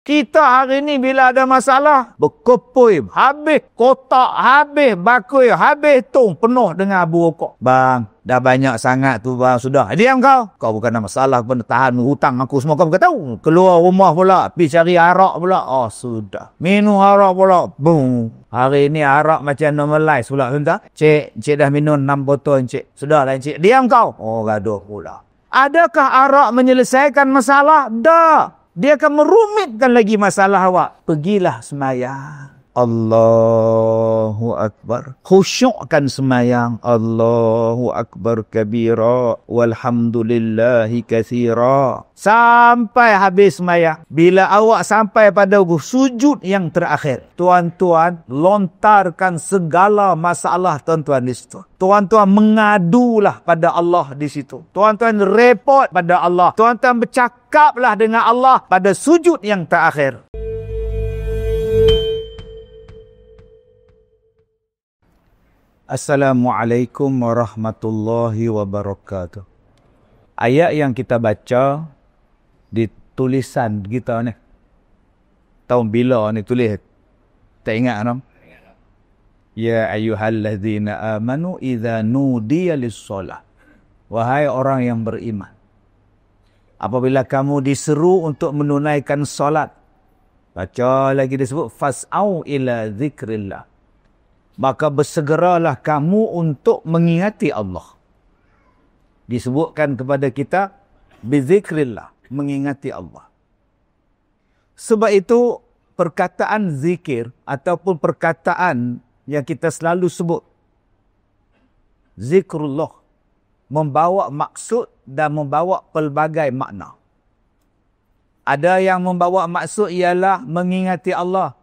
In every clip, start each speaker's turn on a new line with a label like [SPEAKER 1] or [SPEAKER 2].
[SPEAKER 1] Kita hari ni bila ada masalah, berkepui, habis kotak, habis bakui, habis tong, penuh dengan abu rokok. Bang, dah banyak sangat tu bang, sudah. Diam kau. Kau bukan ada masalah, kau tahan hutang aku semua, kau bukan tahu. Keluar rumah pula, pergi cari arak pula. Oh, sudah. Minum arak pula. Boom. Hari ni arak macam normalize pula, tuan-tuan. Cik dah minum 6 botol, cik. Sudahlah, cik. Diam kau. Oh, gaduh pula. Adakah arak menyelesaikan masalah? Dah. Dia akan merumitkan lagi masalah awak. Pergilah semayang. Allahu Akbar. Khusyukkan semayang. Allahu Akbar kabira. Walhamdulillahi kathira. Sampai habis semayang. Bila awak sampai pada sujud yang terakhir, tuan-tuan lontarkan segala masalah tuan-tuan di situ. Tuan-tuan mengadulah pada Allah di situ. Tuan-tuan report pada Allah. Tuan-tuan bercakaplah dengan Allah pada sujud yang terakhir. Assalamualaikum warahmatullahi wabarakatuh. Ayat yang kita baca di tulisan kita ni, tahun bila ni tulis? Tak ingat kan? Ya ayyuhallazina amanu idza nudiya lis-shalah. Wahai orang yang beriman, apabila kamu diseru untuk menunaikan solat, baca lagi disebut fas'au ila zikrillah, maka bersegeralah kamu untuk mengingati Allah. Disebutkan kepada kita bizikrillah, mengingati Allah. Sebab itu perkataan zikir ataupun perkataan yang kita selalu sebut zikrullah membawa maksud dan membawa pelbagai makna. Ada yang membawa maksud ialah mengingati Allah.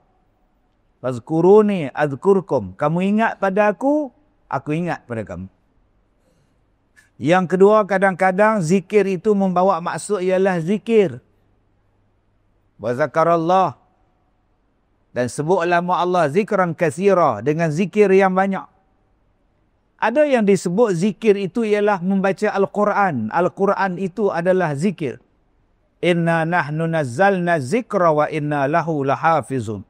[SPEAKER 1] Fazkuruni azkurkum. Kamu ingat pada aku ingat pada kamu. Yang kedua, kadang-kadang zikir itu membawa maksud ialah zikir. Wa zakarallah. Dan sebut nama Allah zikran katsira, dengan zikir yang banyak. Ada yang disebut zikir itu ialah membaca Al-Quran. Al-Quran itu adalah zikir. Inna nahnu nazzalna zikra wa inna lahu lahafizun.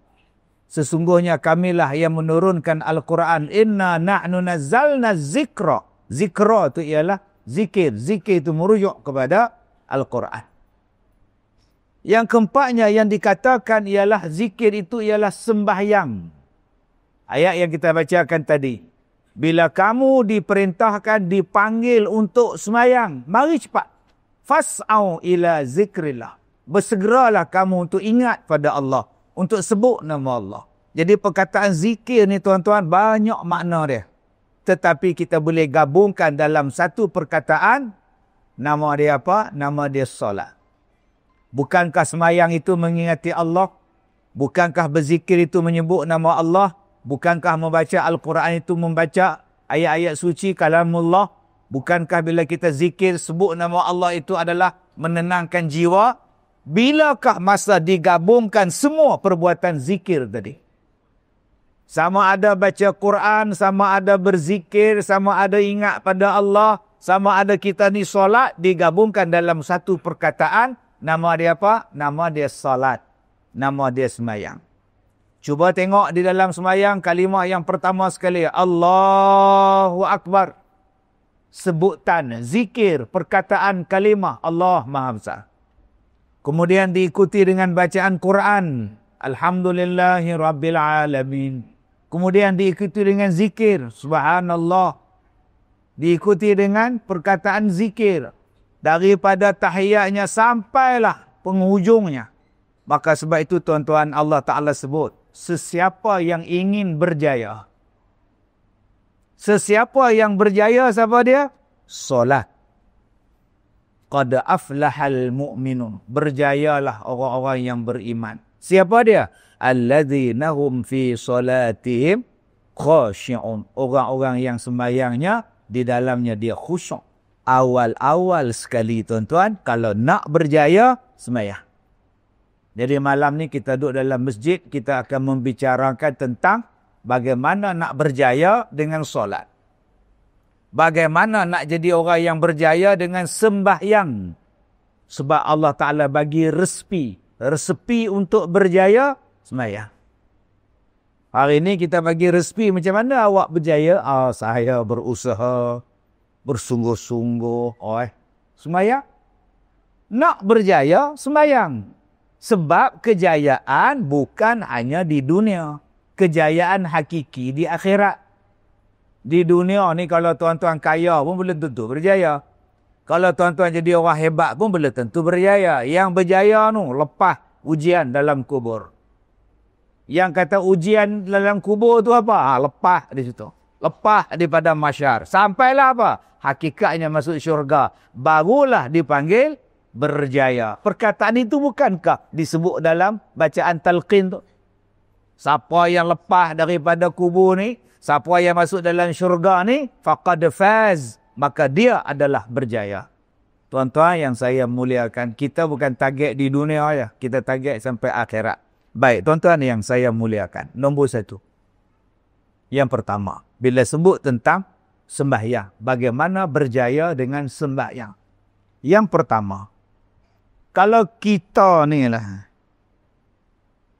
[SPEAKER 1] Sesungguhnya kamilah yang menurunkan Al-Quran. Inna nahnu nazzalna zikra. Zikra itu ialah zikir. Zikir itu merujuk kepada Al-Quran. Yang keempatnya yang dikatakan ialah zikir itu ialah sembahyang. Ayat yang kita bacakan tadi. Bila kamu diperintahkan, dipanggil untuk sembahyang, mari cepat. Fas'au ila zikrillah. Bersegeralah kamu untuk ingat pada Allah. Untuk sebut nama Allah. Jadi perkataan zikir ni tuan-tuan banyak makna dia. Tetapi kita boleh gabungkan dalam satu perkataan. Nama dia apa? Nama dia solat. Bukankah semayang itu mengingati Allah? Bukankah berzikir itu menyebut nama Allah? Bukankah membaca Al-Quran itu membaca ayat-ayat suci kalamullah? Bukankah bila kita zikir sebut nama Allah itu adalah menenangkan jiwa? Bilakah masa digabungkan semua perbuatan zikir tadi? Sama ada baca Quran, sama ada berzikir, sama ada ingat pada Allah, sama ada kita ni solat, digabungkan dalam satu perkataan. Nama dia apa? Nama dia salat. Nama dia semayang. Cuba tengok di dalam semayang, kalimah yang pertama sekali, Allahu Akbar. Sebutan, zikir, perkataan kalimah, Allah Maha Besar. Kemudian diikuti dengan bacaan Quran. Alhamdulillahi Rabbil Alamin. Kemudian diikuti dengan zikir. Subhanallah. Diikuti dengan perkataan zikir. Daripada tahiyatnya sampailah penghujungnya. Maka sebab itu tuan-tuan Allah Ta'ala sebut. Sesiapa yang ingin berjaya. Sesiapa yang berjaya, siapa dia? Solat. Qad aflahal mu'minun. Berjayalah orang-orang yang beriman. Siapa dia? Alladzina hum fi solatihim khashi'un. Orang-orang yang sembahyangnya di dalamnya dia khusyuk. Awal-awal sekali tuan-tuan, kalau nak berjaya, sembahyang. Jadi malam ni kita duduk dalam masjid, kita akan membicarakan tentang bagaimana nak berjaya dengan solat. Bagaimana nak jadi orang yang berjaya dengan sembahyang. Sebab Allah Ta'ala bagi respi resepi untuk berjaya, sembahyang. Hari ini kita bagi resepi macam mana awak berjaya? Saya berusaha, bersungguh-sungguh. Sembahyang. Nak berjaya, sembahyang. Sebab kejayaan bukan hanya di dunia. Kejayaan hakiki di akhirat. Di dunia ni kalau tuan-tuan kaya pun belum tentu berjaya. Kalau tuan-tuan jadi orang hebat pun belum tentu berjaya. Yang berjaya tu lepas ujian dalam kubur. Yang kata ujian dalam kubur tu apa? Lepas di situ. Lepas daripada masyar. Sampailah apa? Hakikatnya masuk syurga. Barulah dipanggil berjaya. Perkataan itu bukankah disebut dalam bacaan talqin tu? Siapa yang lepas daripada kubur ni, siapa yang masuk dalam syurga ni, faqad faz, maka dia adalah berjaya. Tuan-tuan yang saya muliakan, kita bukan target di dunia ya, kita target sampai akhirat. Baik, tuan-tuan yang saya muliakan, nombor 1. Yang pertama, bila sebut tentang sembahyang, bagaimana berjaya dengan sembahyang. Yang pertama, kalau kita ni lah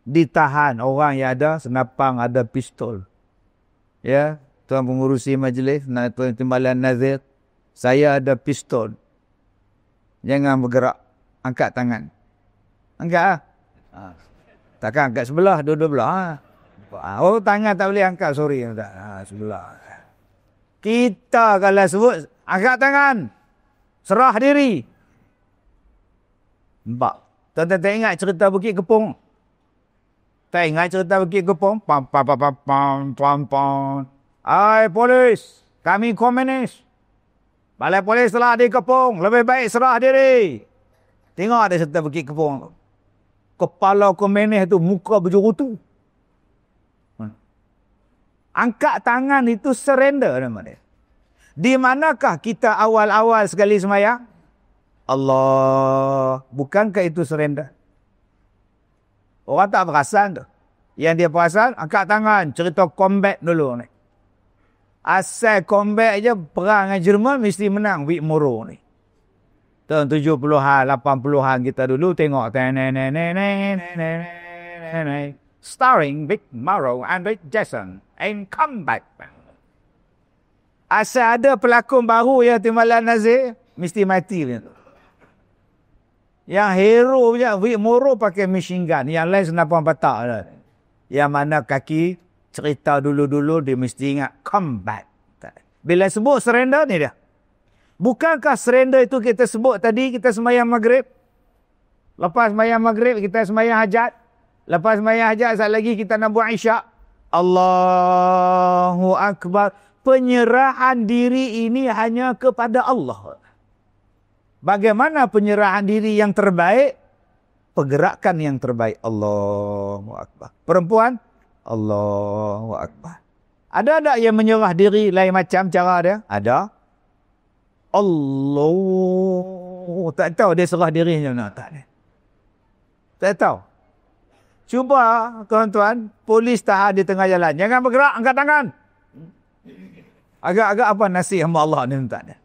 [SPEAKER 1] ditahan orang yang ada senapang, ada pistol. Ya, tuan pengurusi majlis, tuan timbalan nazir, saya ada pistol. Jangan bergerak, angkat tangan. Angkat ah. Takkan angkat sebelah, dua-dua belah. Oh, tangan tak boleh angkat, sorry. Sebelah. Kita kalau sebut, angkat tangan. Serah diri. Nampak? Tuan-tuan tak ingat cerita Bukit Kepong? Tak ingat cerita Bukit Kepong? Pam, pam, pam, pam, pam, pam, pam. Hai, polis. Kami komunis. Balai polis telah dikepung. Lebih baik serah diri. Tengok ada cerita Bukit Kepong. Kepala komunis tu muka berjerutu. Angkat tangan itu surrender nama dia. Di manakah kita awal-awal sekali sembahyang? Allah. Bukankah itu surrender? Orang tak perasan tu. Yang dia perasan, angkat tangan. Cerita combat dulu ni. Asal combat je, perang dengan Jerman mesti menang Vic Morrow ni. Tahun 70-an, 80-an kita dulu tengok. Starring Vic Morrow and Vic Jason in combat. Asal ada pelakon baru yang timbalan Nazir, mesti mati macam tu. Yang hero punya Vic Morrow pakai machine gun. Yang lain senapang batak lah. Yang mana kaki cerita dulu-dulu dia mesti ingat combat. Bila sebut surrender ni dia. Bukankah surrender itu kita sebut tadi kita sembahyang maghrib? Lepas sembahyang maghrib kita sembahyang hajat. Lepas sembahyang hajat saat lagi kita nak buat isyak. Allahu Akbar. Penyerahan diri ini hanya kepada Allah. Bagaimana penyerahan diri yang terbaik? Pergerakan yang terbaik. Allahu Akbar. Perempuan? Allahu Akbar. Ada tak yang menyerah diri lain macam cara dia? Ada. Allah. Tak tahu dia serah diri macam mana. Tak ada. Tak tahu. Cuba tuan-tuan, polis tahan di tengah jalan. Jangan bergerak, angkat tangan. Agak-agak apa nasib hamba Allah ni tak ada.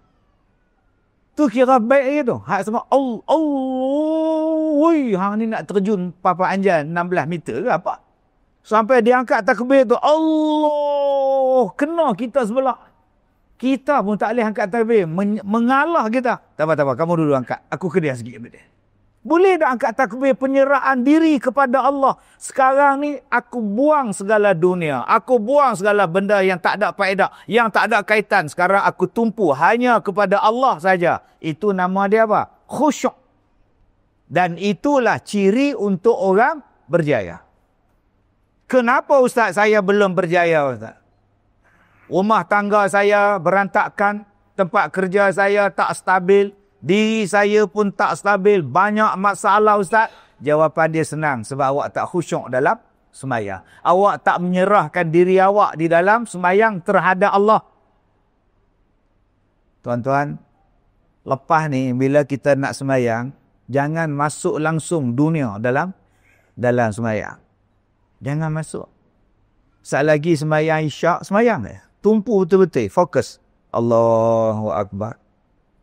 [SPEAKER 1] Tu kira baik tu. Hak sama Allah. Hang ni nak terjun Papa Anjan 16 meter ke apa? Sampai dia angkat takbir tu, Allah, kena kita sebelah. Kita pun tak boleh angkat takbir, mengalah kita. Tak apa, kamu dulu angkat. Aku kedia sikit. Boleh tak angkat takbir penyerahan diri kepada Allah? Sekarang ni aku buang segala dunia. Aku buang segala benda yang tak ada faedah, yang tak ada kaitan. Sekarang aku tumpu hanya kepada Allah saja. Itu nama dia apa? Khusyuk. Dan itulah ciri untuk orang berjaya. Kenapa Ustaz saya belum berjaya Ustaz? Rumah tangga saya berantakan, tempat kerja saya tak stabil, diri saya pun tak stabil, banyak masalah Ustaz. Jawapan dia senang, sebab awak tak khusyuk dalam sembahyang. Awak tak menyerahkan diri awak di dalam sembahyang terhadap Allah. Tuan-tuan, lepas ni bila kita nak sembahyang, jangan masuk langsung dunia dalam sembahyang. Jangan masuk. Saat lagi sembahyang isyak, sembahyang dia. Tumpu betul-betul, fokus. Allahu Akbar.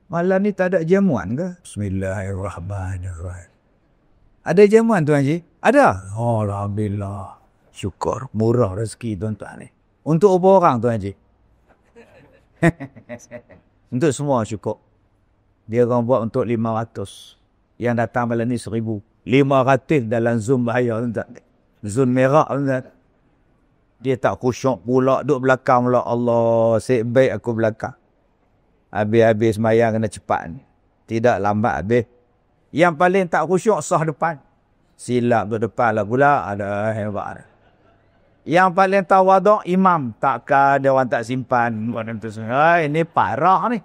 [SPEAKER 1] Malam ni tak ada jamuan ke? Bismillahirrahmanirrahim. Ada jamuan Tuan Haji? Ada. Oh, alhamdulillah. Syukur. Murah rezeki tuan-tuan ni. Untuk berapa orang Tuan Haji? Untuk semua syukur. Dia orang buat untuk 500. Yang datang malam ni 1,000. 500 dalam Zoom bahaya tuan-tuan. Zoom merah tuan-tuan. Dia tak khusyuk pula. Duduk belakang pula. Allah, asyik baik aku belakang. Habis-habis semayang kena cepat ni. Tidak lambat habis. Yang paling tak khusyuk sah depan. Silap duduk depan lah pula. Ada hebat. Yang paling tawaduk imam. Takkan dia orang tak simpan. Ini parah ni.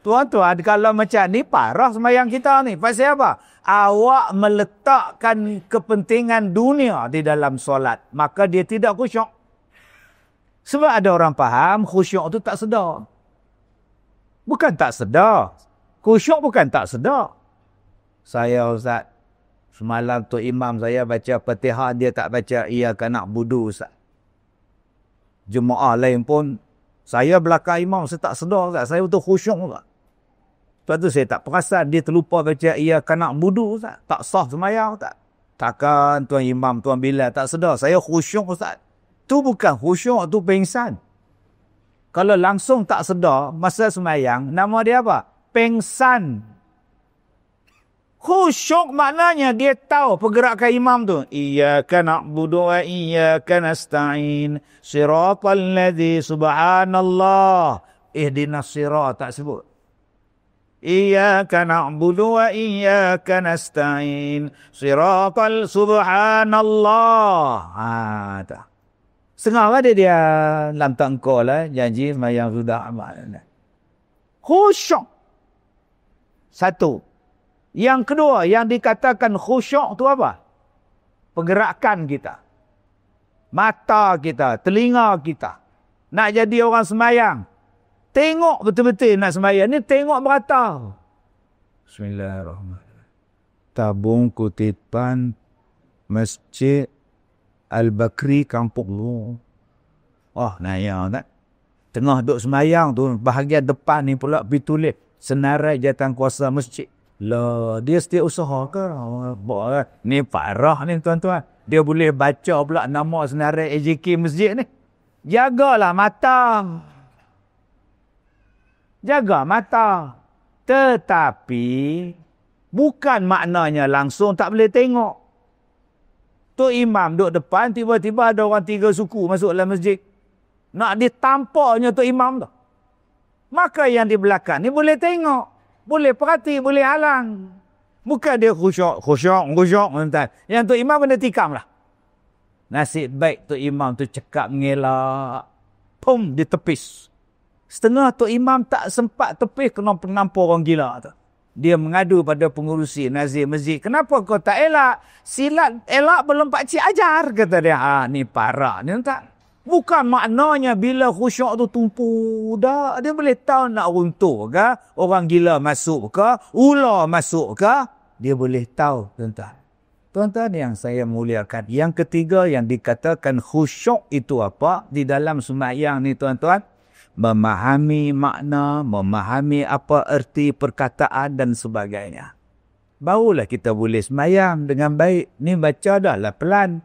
[SPEAKER 1] Tuan-tuan, kalau macam ni parah semayang kita ni. Pasal apa? Awak meletakkan kepentingan dunia di dalam solat. Maka dia tidak khusyuk. Sebab ada orang faham khusyuk tu tak sedar. Bukan tak sedar. Khusyuk bukan tak sedar. Saya Ustaz, semalam tu imam saya baca Fatihah, dia tak baca iyyaka na'budu Ustaz. Jemaah lain pun, saya belakang imam, saya tak sedar Ustaz. Saya betul khusyuk Ustaz. Lepas tu saya tak perasan, dia terlupa baca iyyaka na'budu Ustaz. Tak sah semayang Ustaz. Takkan tuan imam, tuan Bilal tak sedar. Saya khusyuk Ustaz. Tu bukan khusyuk, tu pengsan. Kalau langsung tak sedar masa semayang, nama dia apa? Pengsan. Khusyuk maknanya dia tahu pergerakan imam tu. Iyyaka na'budu wa iyyaka nasta'in. Siratal ladzi subhanallah. Ihdinas sirat tak sebut. Iyyaka na'budu wa iyyaka nasta'in. Siratal subhanallah. Tak. Setengah ada dia lantak engkau lah. Janji semayang sudah amal. Khusyuk. Satu. Yang kedua, yang dikatakan khusyuk tu apa? Pergerakan kita. Mata kita, telinga kita. Nak jadi orang semayang. Tengok betul-betul nak semayang. Ni tengok merata. Bismillahirrahmanirrahim. Tabung kutipan Masjid Al-Bakri Kampung Lu. Oh, naya tak? Tengah duduk semayang tu, bahagian depan ni pula ditulis senarai jawatankuasa masjid. Lah, dia setiap usaha ke? Ni parah ni tuan-tuan. Dia boleh baca pula nama senarai AJK masjid ni. Jagalah mata. Jaga mata. Tetapi, bukan maknanya langsung tak boleh tengok. Tu imam duduk depan, tiba-tiba ada orang 3 suku masuk dalam masjid. Nak ditampaknya tu imam tu. Maka yang di belakang ni boleh tengok. Boleh perhati, boleh halang. Bukan dia khusyuk. Yang tu imam kena tikam lah. Nasib baik tu imam tu cekap mengelak. Pum, ditepis. Setengah tu imam tak sempat tepis kena penampar orang gila tu. Dia mengadu pada pengurusi nazir masjid. Kenapa kau tak elak? Silat elak belum pakcik ajar. Kata dia. Ni parah. Ni tak. Bukan maknanya bila khusyuk tu tumpu. Dah. Dia boleh tahu nak runtuh ke. Orang gila masuk ke. Ular masuk ke. Dia boleh tahu. Tuan-tuan yang saya muliakan. Yang ketiga yang dikatakan khusyuk itu apa? Di dalam sembahyang ni tuan-tuan. Memahami makna, memahami apa erti perkataan dan sebagainya. Barulah kita boleh semayang dengan baik. Ni baca dah lah pelan.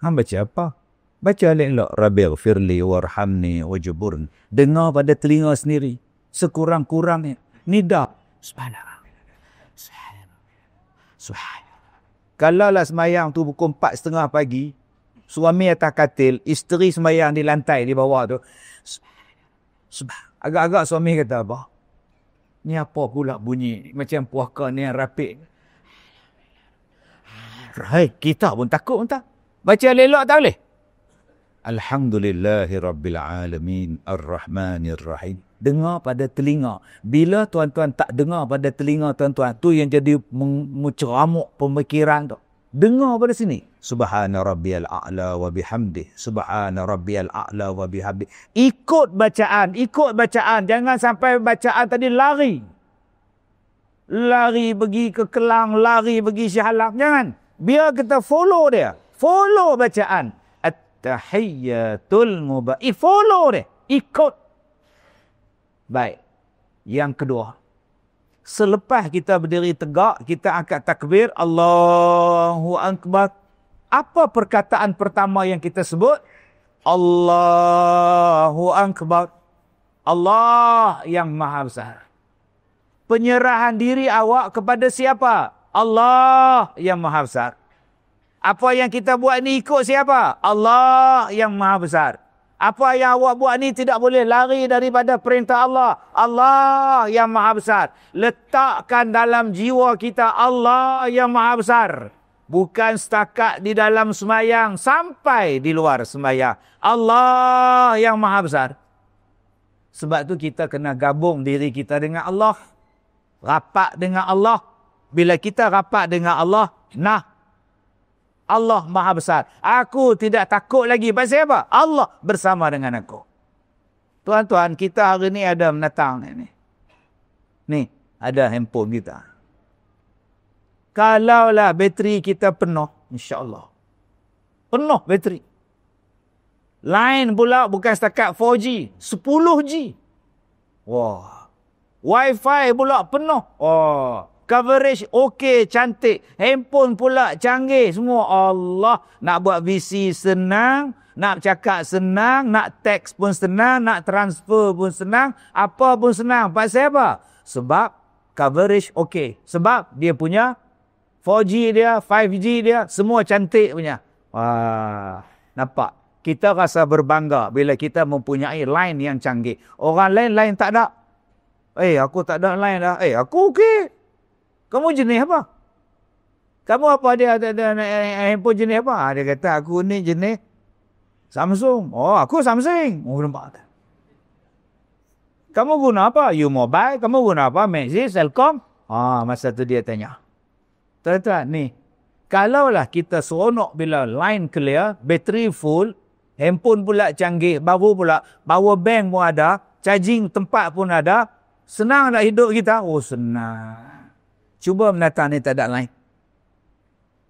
[SPEAKER 1] Baca apa? Baca elok. Rabbil firli warhamni wajuburn. Dengar pada telinga sendiri. Sekurang-kurangnya. Ni dah. Subhanallah. Kalau lah semayang tu pukul 4:30 pagi, suami atas katil, isteri semayang di lantai di bawah tu. Agak-agak suami kata, apa? Ni apa pula bunyi? Macam puaka ni yang rapik. Hai, kita pun takut entah. Baca lelok tak boleh? Alhamdulillahirrabbilalamin ar-Rahmanirrahim. Dengar pada telinga. Bila tuan-tuan tak dengar pada telinga tuan-tuan, tu yang jadi menceramuk pemikiran tu. Dengar pada sini. Subhana rabbiyal a'la wa bihamdih. Subhana rabbiyal a'la wa bihamdih. Ikut bacaan. Jangan sampai bacaan tadi lari. Lari pergi ke Kelang, lari pergi Shah-Alam. Jangan. Biar kita follow dia. Follow bacaan. At-tahiyyatul mubarak. Follow dia. Ikut. Baik. Yang kedua, selepas kita berdiri tegak, kita angkat takbir, Allahu Akbar. Apa perkataan pertama yang kita sebut? Allahu Akbar. Allah yang Maha Besar. Penyerahan diri awak kepada siapa? Allah yang Maha Besar. Apa yang kita buat ni ikut siapa? Allah yang Maha Besar. Apa yang awak buat ni tidak boleh lari daripada perintah Allah. Allah yang Maha Besar. Letakkan dalam jiwa kita Allah yang Maha Besar. Bukan setakat di dalam semayang, sampai di luar semayang. Allah yang Maha Besar. Sebab tu kita kena gabung diri kita dengan Allah. Rapat dengan Allah. Bila kita rapat dengan Allah, Allah Maha Besar. Aku tidak takut lagi. Pasal apa? Allah bersama dengan aku. Tuan-tuan, kita hari ni ada menatang ni. Ni, ada handphone kita. Kalaulah bateri kita penuh, insya-Allah. Penuh bateri. Line pula bukan setakat 4G, 10G. Wah. Wi-Fi pula penuh. Oh. Coverage okey, cantik. Handphone pula canggih semua. Allah, nak buat VC senang, nak cakap senang, nak teks pun senang, nak transfer pun senang, apa pun senang. Pasal apa? Sebab coverage okey. Sebab dia punya 4G dia, 5G dia, semua cantik punya. Wah, nampak? Kita rasa berbangga bila kita mempunyai line yang canggih. Orang lain tak ada. Aku tak ada line dah. Aku okey. Kamu jenis apa? Kamu apa dia ada handphone jenis apa? Dia kata aku ni jenis Samsung. Oh, aku Samsung. Oh, nampak tak? Kamu guna apa? U-Mobile. Kamu guna apa? Maxis, Telkom. Masa tu dia tanya. Tuan-tuan, ni. Kalaulah kita seronok bila line clear, bateri full, handphone pula canggih, baru pula, power bank pun ada, charging tempat pun ada, senang nak hidup kita? Oh, senang. Cuba menatang ni tak ada line.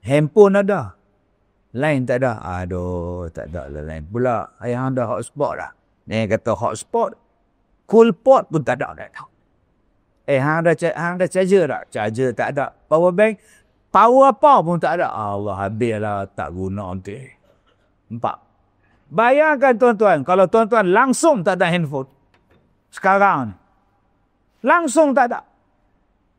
[SPEAKER 1] Handphone ada. Line tak ada. Aduh, tak ada lah line pula. Ayah anda hotspot dah. Ni kata hotspot. Cool pot pun tak ada. Tak tahu. Hang ada charger tak? Charger tak ada. Power bank. Power apa pun tak ada. Allah, habislah. Tak guna nanti. Nampak? Bayangkan tuan-tuan. Kalau tuan-tuan langsung tak ada handphone. Sekarang ni. Langsung tak ada.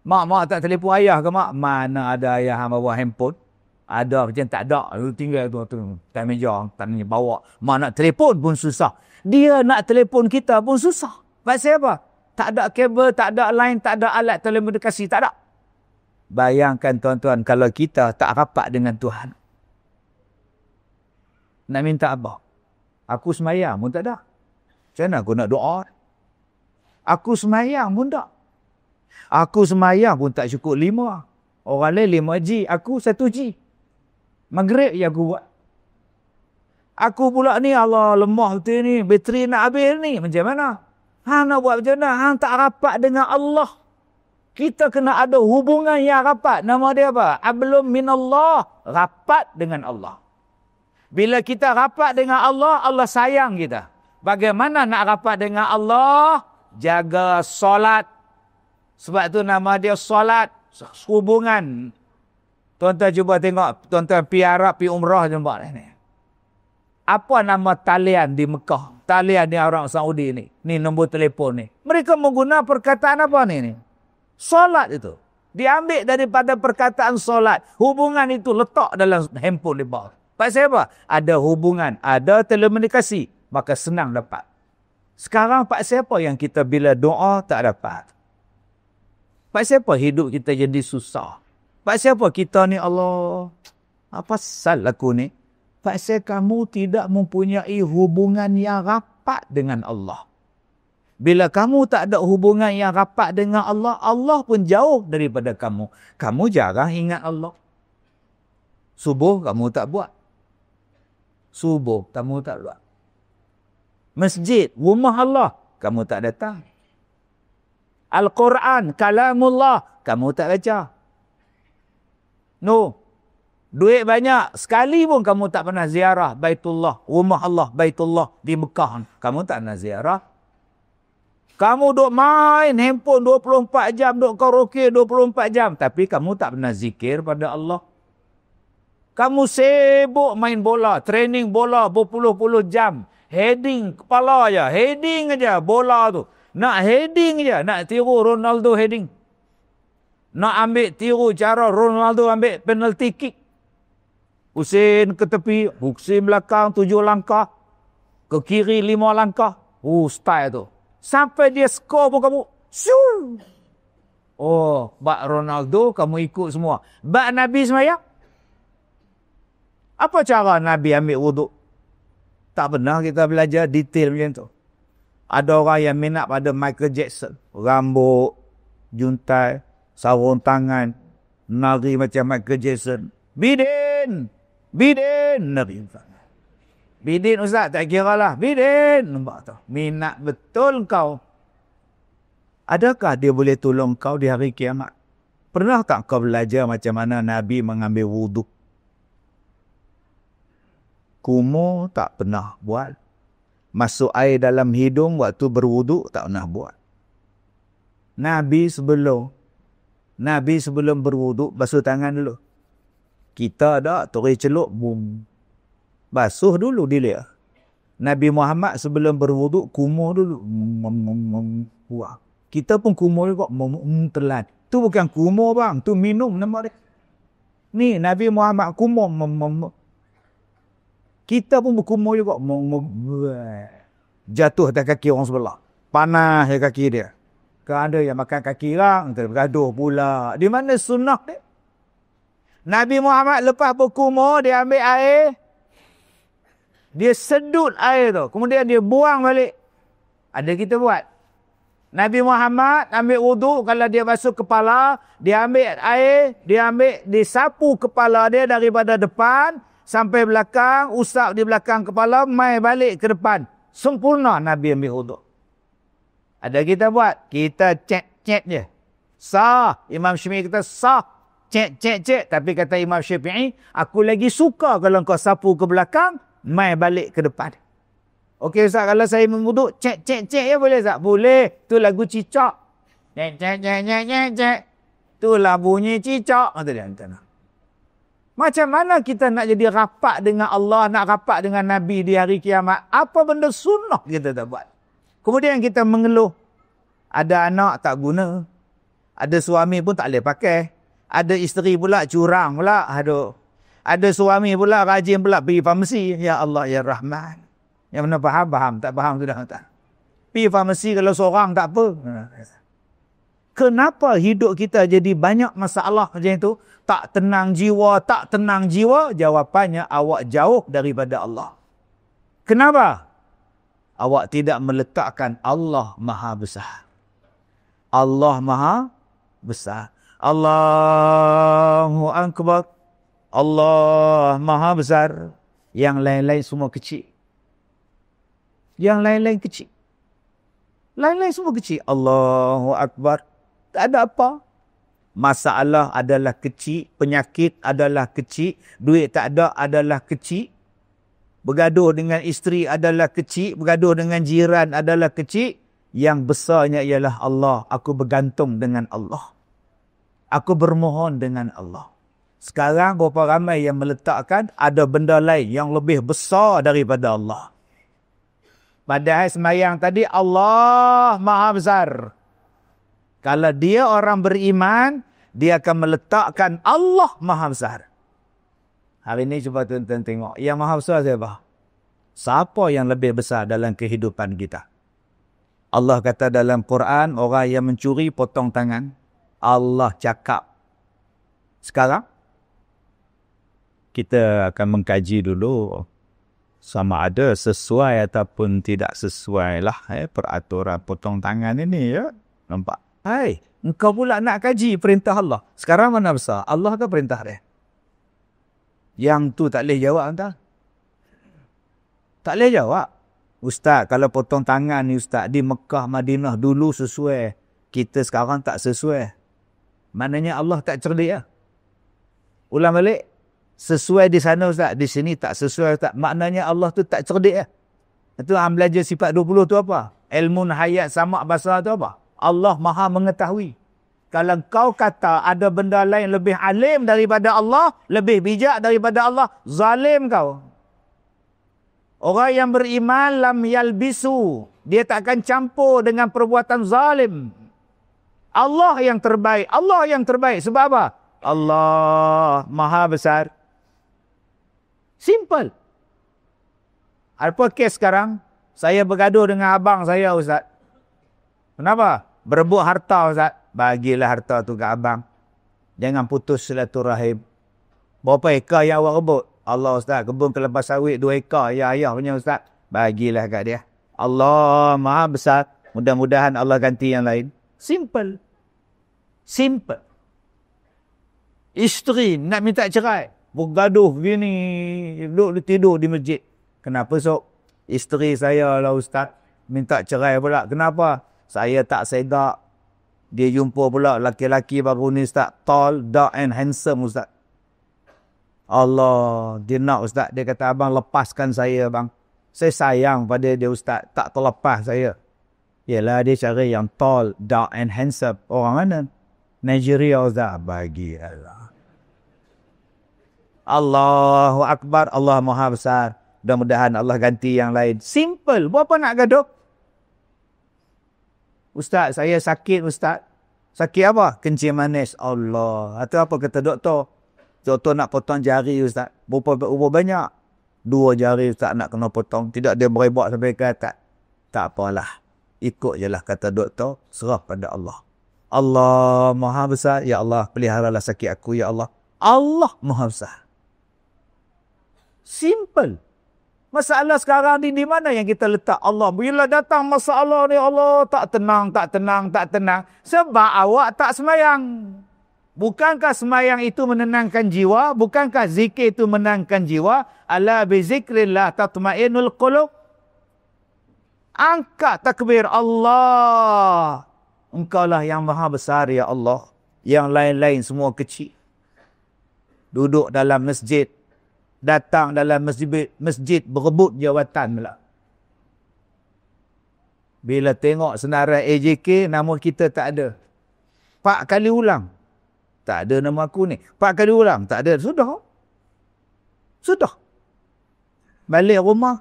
[SPEAKER 1] Mak tak telefon ayah ke mak? Mana ada ayah yang bawa handphone? Ada macam tak ada. Tinggal tu atas meja. Tanya bawa. Mak nak telefon pun susah. Dia nak telefon kita pun susah. Pasal apa? Tak ada kabel, tak ada line, tak ada alat telekomunikasi. Tak ada. Bayangkan tuan-tuan kalau kita tak rapat dengan Tuhan. Nak minta apa? Aku semayang pun tak ada. Macam mana aku nak doa? Aku semayang pun tak. Aku semayang pun tak cukup 5. Orang lain 5G. Aku 1G. Maghrib je aku buat. Aku pula ni, Allah lemah betul ni. Bateri nak habis ni. Macam mana? Hang nak buat macam mana? Hang tak rapat dengan Allah. Kita kena ada hubungan yang rapat. Nama dia apa? Ablum minallah. Rapat dengan Allah. Bila kita rapat dengan Allah, Allah sayang kita. Bagaimana nak rapat dengan Allah? Jaga solat. Sebab tu nama dia solat. Hubungan. Tuan-tuan cuba tengok. Tuan-tuan pergi Arab, pergi umrah jumpa ni. Apa nama talian di Mekah? Talian di orang Saudi ni. Ni nombor telefon ni. Mereka menggunakan perkataan apa ni? Solat itu. Diambil daripada perkataan solat. Hubungan itu letak dalam handphone di bawah. Pasal apa? Ada hubungan. Ada telekomunikasi. Maka senang dapat. Sekarang pasal apa yang kita bila doa tak dapat? Pasal apa hidup kita jadi susah? Pasal apa kita ni Allah? Apa pasal aku ni? Pasal kamu tidak mempunyai hubungan yang rapat dengan Allah. Bila kamu tak ada hubungan yang rapat dengan Allah, Allah pun jauh daripada kamu. Kamu jarang ingat Allah. Subuh kamu tak buat. Subuh kamu tak buat. Masjid, rumah Allah, kamu tak datang. Al-Quran, kalamullah, kamu tak baca. No. Duit banyak, sekali pun kamu tak pernah ziarah Baitullah, rumah Allah, Baitullah di Mekah. Kamu tak pernah ziarah. Kamu duk main handphone 24 jam, duk karaoke 24 jam. Tapi kamu tak pernah zikir pada Allah. Kamu sibuk main bola, training bola berpuluh-puluh jam. Heading kepala aja, heading aja bola tu. Nak heading aja, nak tiru Ronaldo heading. Nak ambil tiru cara Ronaldo ambil penalty kick. Pusing ke tepi, pusing belakang 7 langkah. Ke kiri 5 langkah. Style tu. Sampai dia skor pun kamu. Shoo! Oh, bak Ronaldo kamu ikut semua. Bak Nabi semayang. Apa cara Nabi ambil wuduk? Tak pernah kita belajar detail macam tu. Ada orang yang minat pada Michael Jackson. Rambut, juntai, sarung tangan, nari macam Michael Jackson. Bidin! Bidin! Nabi. Bidin Ustaz, tak kira lah. Bidin! Nampak tu. Minat betul kau. Adakah dia boleh tolong kau di hari kiamat? Pernah tak kau belajar macam mana Nabi mengambil wuduk? Kumur tak pernah buat. Masuk air dalam hidung waktu berwuduk tak pernah buat. Nabi sebelum berwuduk basuh tangan dulu. Kita tak tori celup bum. Basuh dulu dia. Nabi Muhammad sebelum berwuduk kumur dulu. Buah. Kita pun kumur juga telan. Tu bukan kumur bang, tu minum nama dia. Ni Nabi Muhammad kumur. Kita pun berkumur juga. Jatuh atas kaki orang sebelah. Panas di kaki dia. Kan ada yang makan kaki orang, bergaduh pula. Di mana sunnah dia? Nabi Muhammad lepas berkumur, dia ambil air. Dia sedut air tu. Kemudian dia buang balik. Ada kita buat. Nabi Muhammad ambil wuduk, kalau dia basuh kepala, dia ambil air, dia sapu kepala dia daripada depan sampai belakang, usap di belakang kepala, mai balik ke depan. Sempurna Nabi ambil wuduk. Ada kita buat, kita cek je. Sah. Imam Syafi'i kata sah. Cek. Tapi kata Imam Syafi'i, aku lagi suka kalau kau sapu ke belakang, mai balik ke depan. Okey Ustaz, kalau saya memuduk, cek ya boleh Ustaz? Boleh. Tu lagu cicak. Cek. Itulah bunyi cicak. Kata dia. Macam mana kita nak jadi rapat dengan Allah, nak rapat dengan Nabi di hari kiamat? Apa benda sunnah kita tak buat? Kemudian kita mengeluh. Ada anak tak guna. Ada suami pun tak boleh pakai. Ada isteri pula curang pula. Aduh. Ada suami pula rajin pula pergi farmasi. Ya Allah, Ya Rahman. Yang mana faham? Tak faham sudah. Tak. Pergi farmasi kalau seorang tak apa. Kenapa hidup kita jadi banyak masalah macam itu? Tak tenang jiwa. Jawapannya awak jauh daripada Allah. Kenapa? Awak tidak meletakkan Allah Maha Besar. Allah Maha Besar. Allahu Akbar. Allah Maha Besar. Yang lain-lain semua kecil. Lain-lain semua kecil. Allahu Akbar. Tak ada apa. Masalah adalah kecil. Penyakit adalah kecil. Duit tak ada adalah kecil. Bergaduh dengan isteri adalah kecil. Bergaduh dengan jiran adalah kecil. Yang besarnya ialah Allah. Aku bergantung dengan Allah. Aku bermohon dengan Allah. Sekarang berapa ramai yang meletakkan ada benda lain yang lebih besar daripada Allah. Padahal semayang tadi Allah Maha Besar. Kalau dia orang beriman, dia akan meletakkan Allah Maha Besar. Hari ini cuba tuan-tuan tengok. Yang Maha Besar siapa? Siapa yang lebih besar dalam kehidupan kita? Allah kata dalam Quran, orang yang mencuri potong tangan. Allah cakap. Sekarang, kita akan mengkaji dulu sama ada sesuai ataupun tidak sesuai lah peraturan potong tangan ini ya. Nampak? Hai, engkau pula nak kaji perintah Allah. Sekarang mana besar? Allah ke perintah dia? Yang tu tak boleh jawab entah. Tak boleh jawab. Ustaz, kalau potong tangan ni Ustaz di Mekah, Madinah dulu sesuai. Kita sekarang tak sesuai. Maknanya Allah tak cerdik ya. Ulang balik. Sesuai di sana Ustaz, di sini tak sesuai Ustaz. Maknanya Allah tu tak cerdik ya. Itu belajar sifat 20 tu apa? Ilmu hayat sama basar tu apa? Allah Maha mengetahui. Kalau kau kata ada benda lain lebih alim daripada Allah, lebih bijak daripada Allah, zalim kau. Orang yang beriman lam yalbisu, dia tak akan campur dengan perbuatan zalim. Allah yang terbaik. Allah yang terbaik. Sebab apa? Allah Maha besar. Simple. Apa kes sekarang? Saya bergaduh dengan abang saya, Ustaz. Kenapa? Berebut harta, Ustaz. Bagilah harta tu ke abang. Jangan putus silaturahim. Berapa ekar yang awak rebut? Allah, Ustaz. Kebun kelapa sawit 2 ekar. Ya ayah punya, Ustaz. Bagilah kat dia. Allah Maha besar. Mudah-mudahan Allah ganti yang lain. Simple. Simple. Isteri nak minta cerai. Bergaduh gini. Duduk tidur di masjid. Kenapa sok? Isteri saya lah, Ustaz. Minta cerai pula. Kenapa? Saya tak sedap. Dia jumpa pula laki-laki baru ni, Ustaz. Tall, dark and handsome, Ustaz. Allah. Dia nak, Ustaz. Dia kata, abang lepaskan saya, bang. Saya sayang pada dia, Ustaz. Tak terlepas saya. Yalah, dia cari yang tall, dark and handsome. Orang mana? Nigeria, Ustaz. Bagi Allah. Allahu Akbar. Allah Maha besar. Mudah-mudahan Allah ganti yang lain. Simple. Berapa nak gaduh? Ustaz, saya sakit, Ustaz. Sakit apa? Kencing manis. Allah. Atau apa kata doktor? Doktor nak potong jari, Ustaz. Berapa banyak? 2 jari, Ustaz, nak kena potong. Tidak dia berebak sampai ke atas. Tak apalah. Ikut je lah kata doktor. Serah pada Allah. Allah Maha besar. Ya Allah, peliharalah sakit aku, ya Allah. Allah Maha besar. Simple. Masalah sekarang ni di mana yang kita letak Allah? Bila datang masalah ni, Allah tak tenang. Sebab awak tak semayang. Bukankah semayang itu menenangkan jiwa? Bukankah zikir itu menenangkan jiwa? Ala bi zikrillah tatma'innul qulub. Angkat takbir Allah. Engkaulah yang maha besar, ya Allah. Yang lain-lain semua kecil. Duduk dalam masjid. Datang dalam masjid berebut jawatan pula. Bila tengok senarai AJK, nama kita tak ada. 4 kali ulang. Tak ada nama aku ni. 4 kali ulang. Tak ada. Sudah. Balik rumah.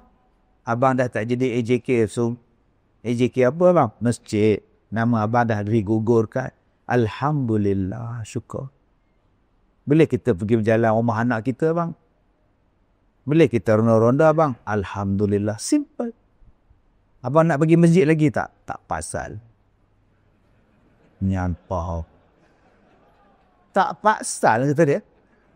[SPEAKER 1] Abang dah tak jadi AJK. So, AJK apa, abang? Masjid. Nama abang dah digugurkan. Alhamdulillah. Syukur. Boleh kita pergi berjalan rumah anak kita, bang? Boleh kita ronda-ronda, bang? Alhamdulillah. Simple. Abang nak pergi masjid lagi tak? Tak pasal. Nyampau. Tak pasal, kata dia.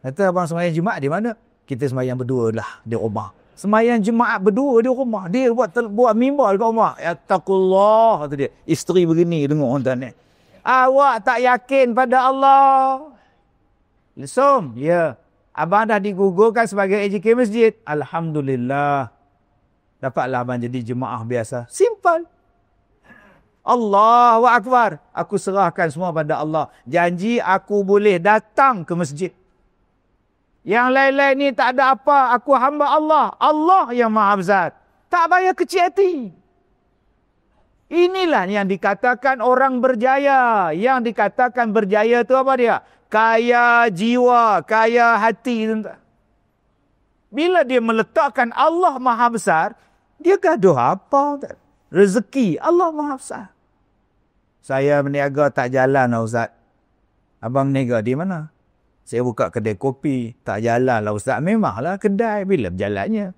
[SPEAKER 1] Kata abang sembahyang Jumaat di mana? Kita sembahyang berdua lah di rumah. Sembahyang Jumaat berdua di rumah. Dia buat mimbar dekat rumah. Ya taqullah, kata dia. Isteri begini, dengar orang ni. Awak tak yakin pada Allah. Lesum, ya. Abang dah digugurkan sebagai AJK masjid. Alhamdulillah. Dapatlah abang jadi jemaah biasa. Simple. Allahu Akbar. Aku serahkan semua pada Allah. Janji aku boleh datang ke masjid. Yang lain-lain ni tak ada apa. Aku hamba Allah. Allah yang maha besar. Tak payah kecil hati. Inilah yang dikatakan orang berjaya. Yang dikatakan berjaya tu apa dia? Kaya jiwa, kaya hati. Bila dia meletakkan Allah Maha Besar, dia gaduh apa? Rezeki Allah Maha Besar. Saya berniaga tak jalan lah, Ustaz. Abang berniaga di mana? Saya buka kedai kopi. Tak jalan lah, Ustaz. Memanglah kedai. Bila berjalannya?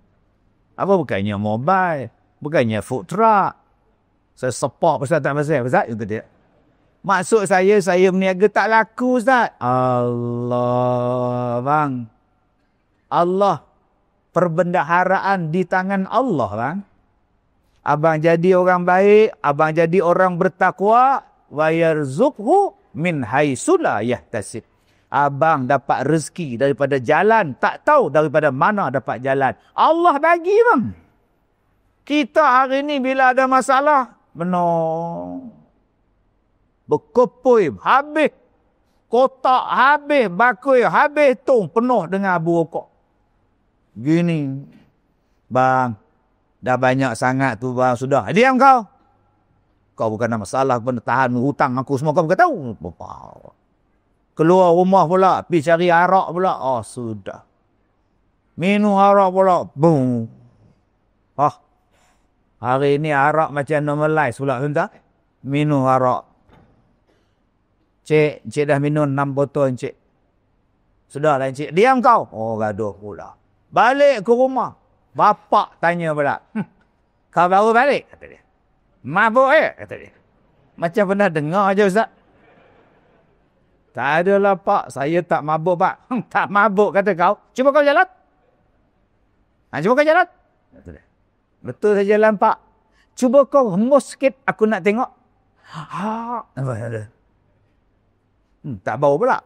[SPEAKER 1] Apa bukannya mobile? Bukannya food truck? Saya support pasal tak pasal. Ustaz, itu dia. Maksud saya berniaga tak laku, Ustaz. Allah, bang. Allah. Perbendaharaan di tangan Allah, bang. Abang jadi orang baik. Abang jadi orang bertakwa. Wa yarzuqhu min haitsu la yahtasib. Abang dapat rezeki daripada jalan. Tak tahu daripada mana dapat jalan. Allah bagi, bang. Kita hari ni bila ada masalah. Benar. Berkepui, habis. Kotak habis, bakui habis, tung penuh dengan abu rokok. Gini. Bang, dah banyak sangat tu, bang. Sudah. Diam kau. Kau bukan ada masalah pun tahan hutang aku semua kau bukan tahu. Keluar rumah pula, pergi cari arak pula. Oh, sudah. Minum arak pula. Boom. Hari ni arak macam normalize pula, tuan-tuan. Minum arak. Cik dah minum 6 botol, Cik. Sudahlah, Cik. Diam kau. Oh, gaduh pula. Balik ke rumah. Bapak tanya pula. Kau baru balik? Kata dia. Mabuk kata dia. Macam pernah dengar je, Ustaz. Tak adalah, Pak. Saya tak mabuk, Pak. Tak mabuk, kata kau. Cuba kau jalan. Cuba kau jalan. Kata dia. Betul saya jalan, Pak. Cuba kau hembus sikit. Aku nak tengok. Tak bau pula.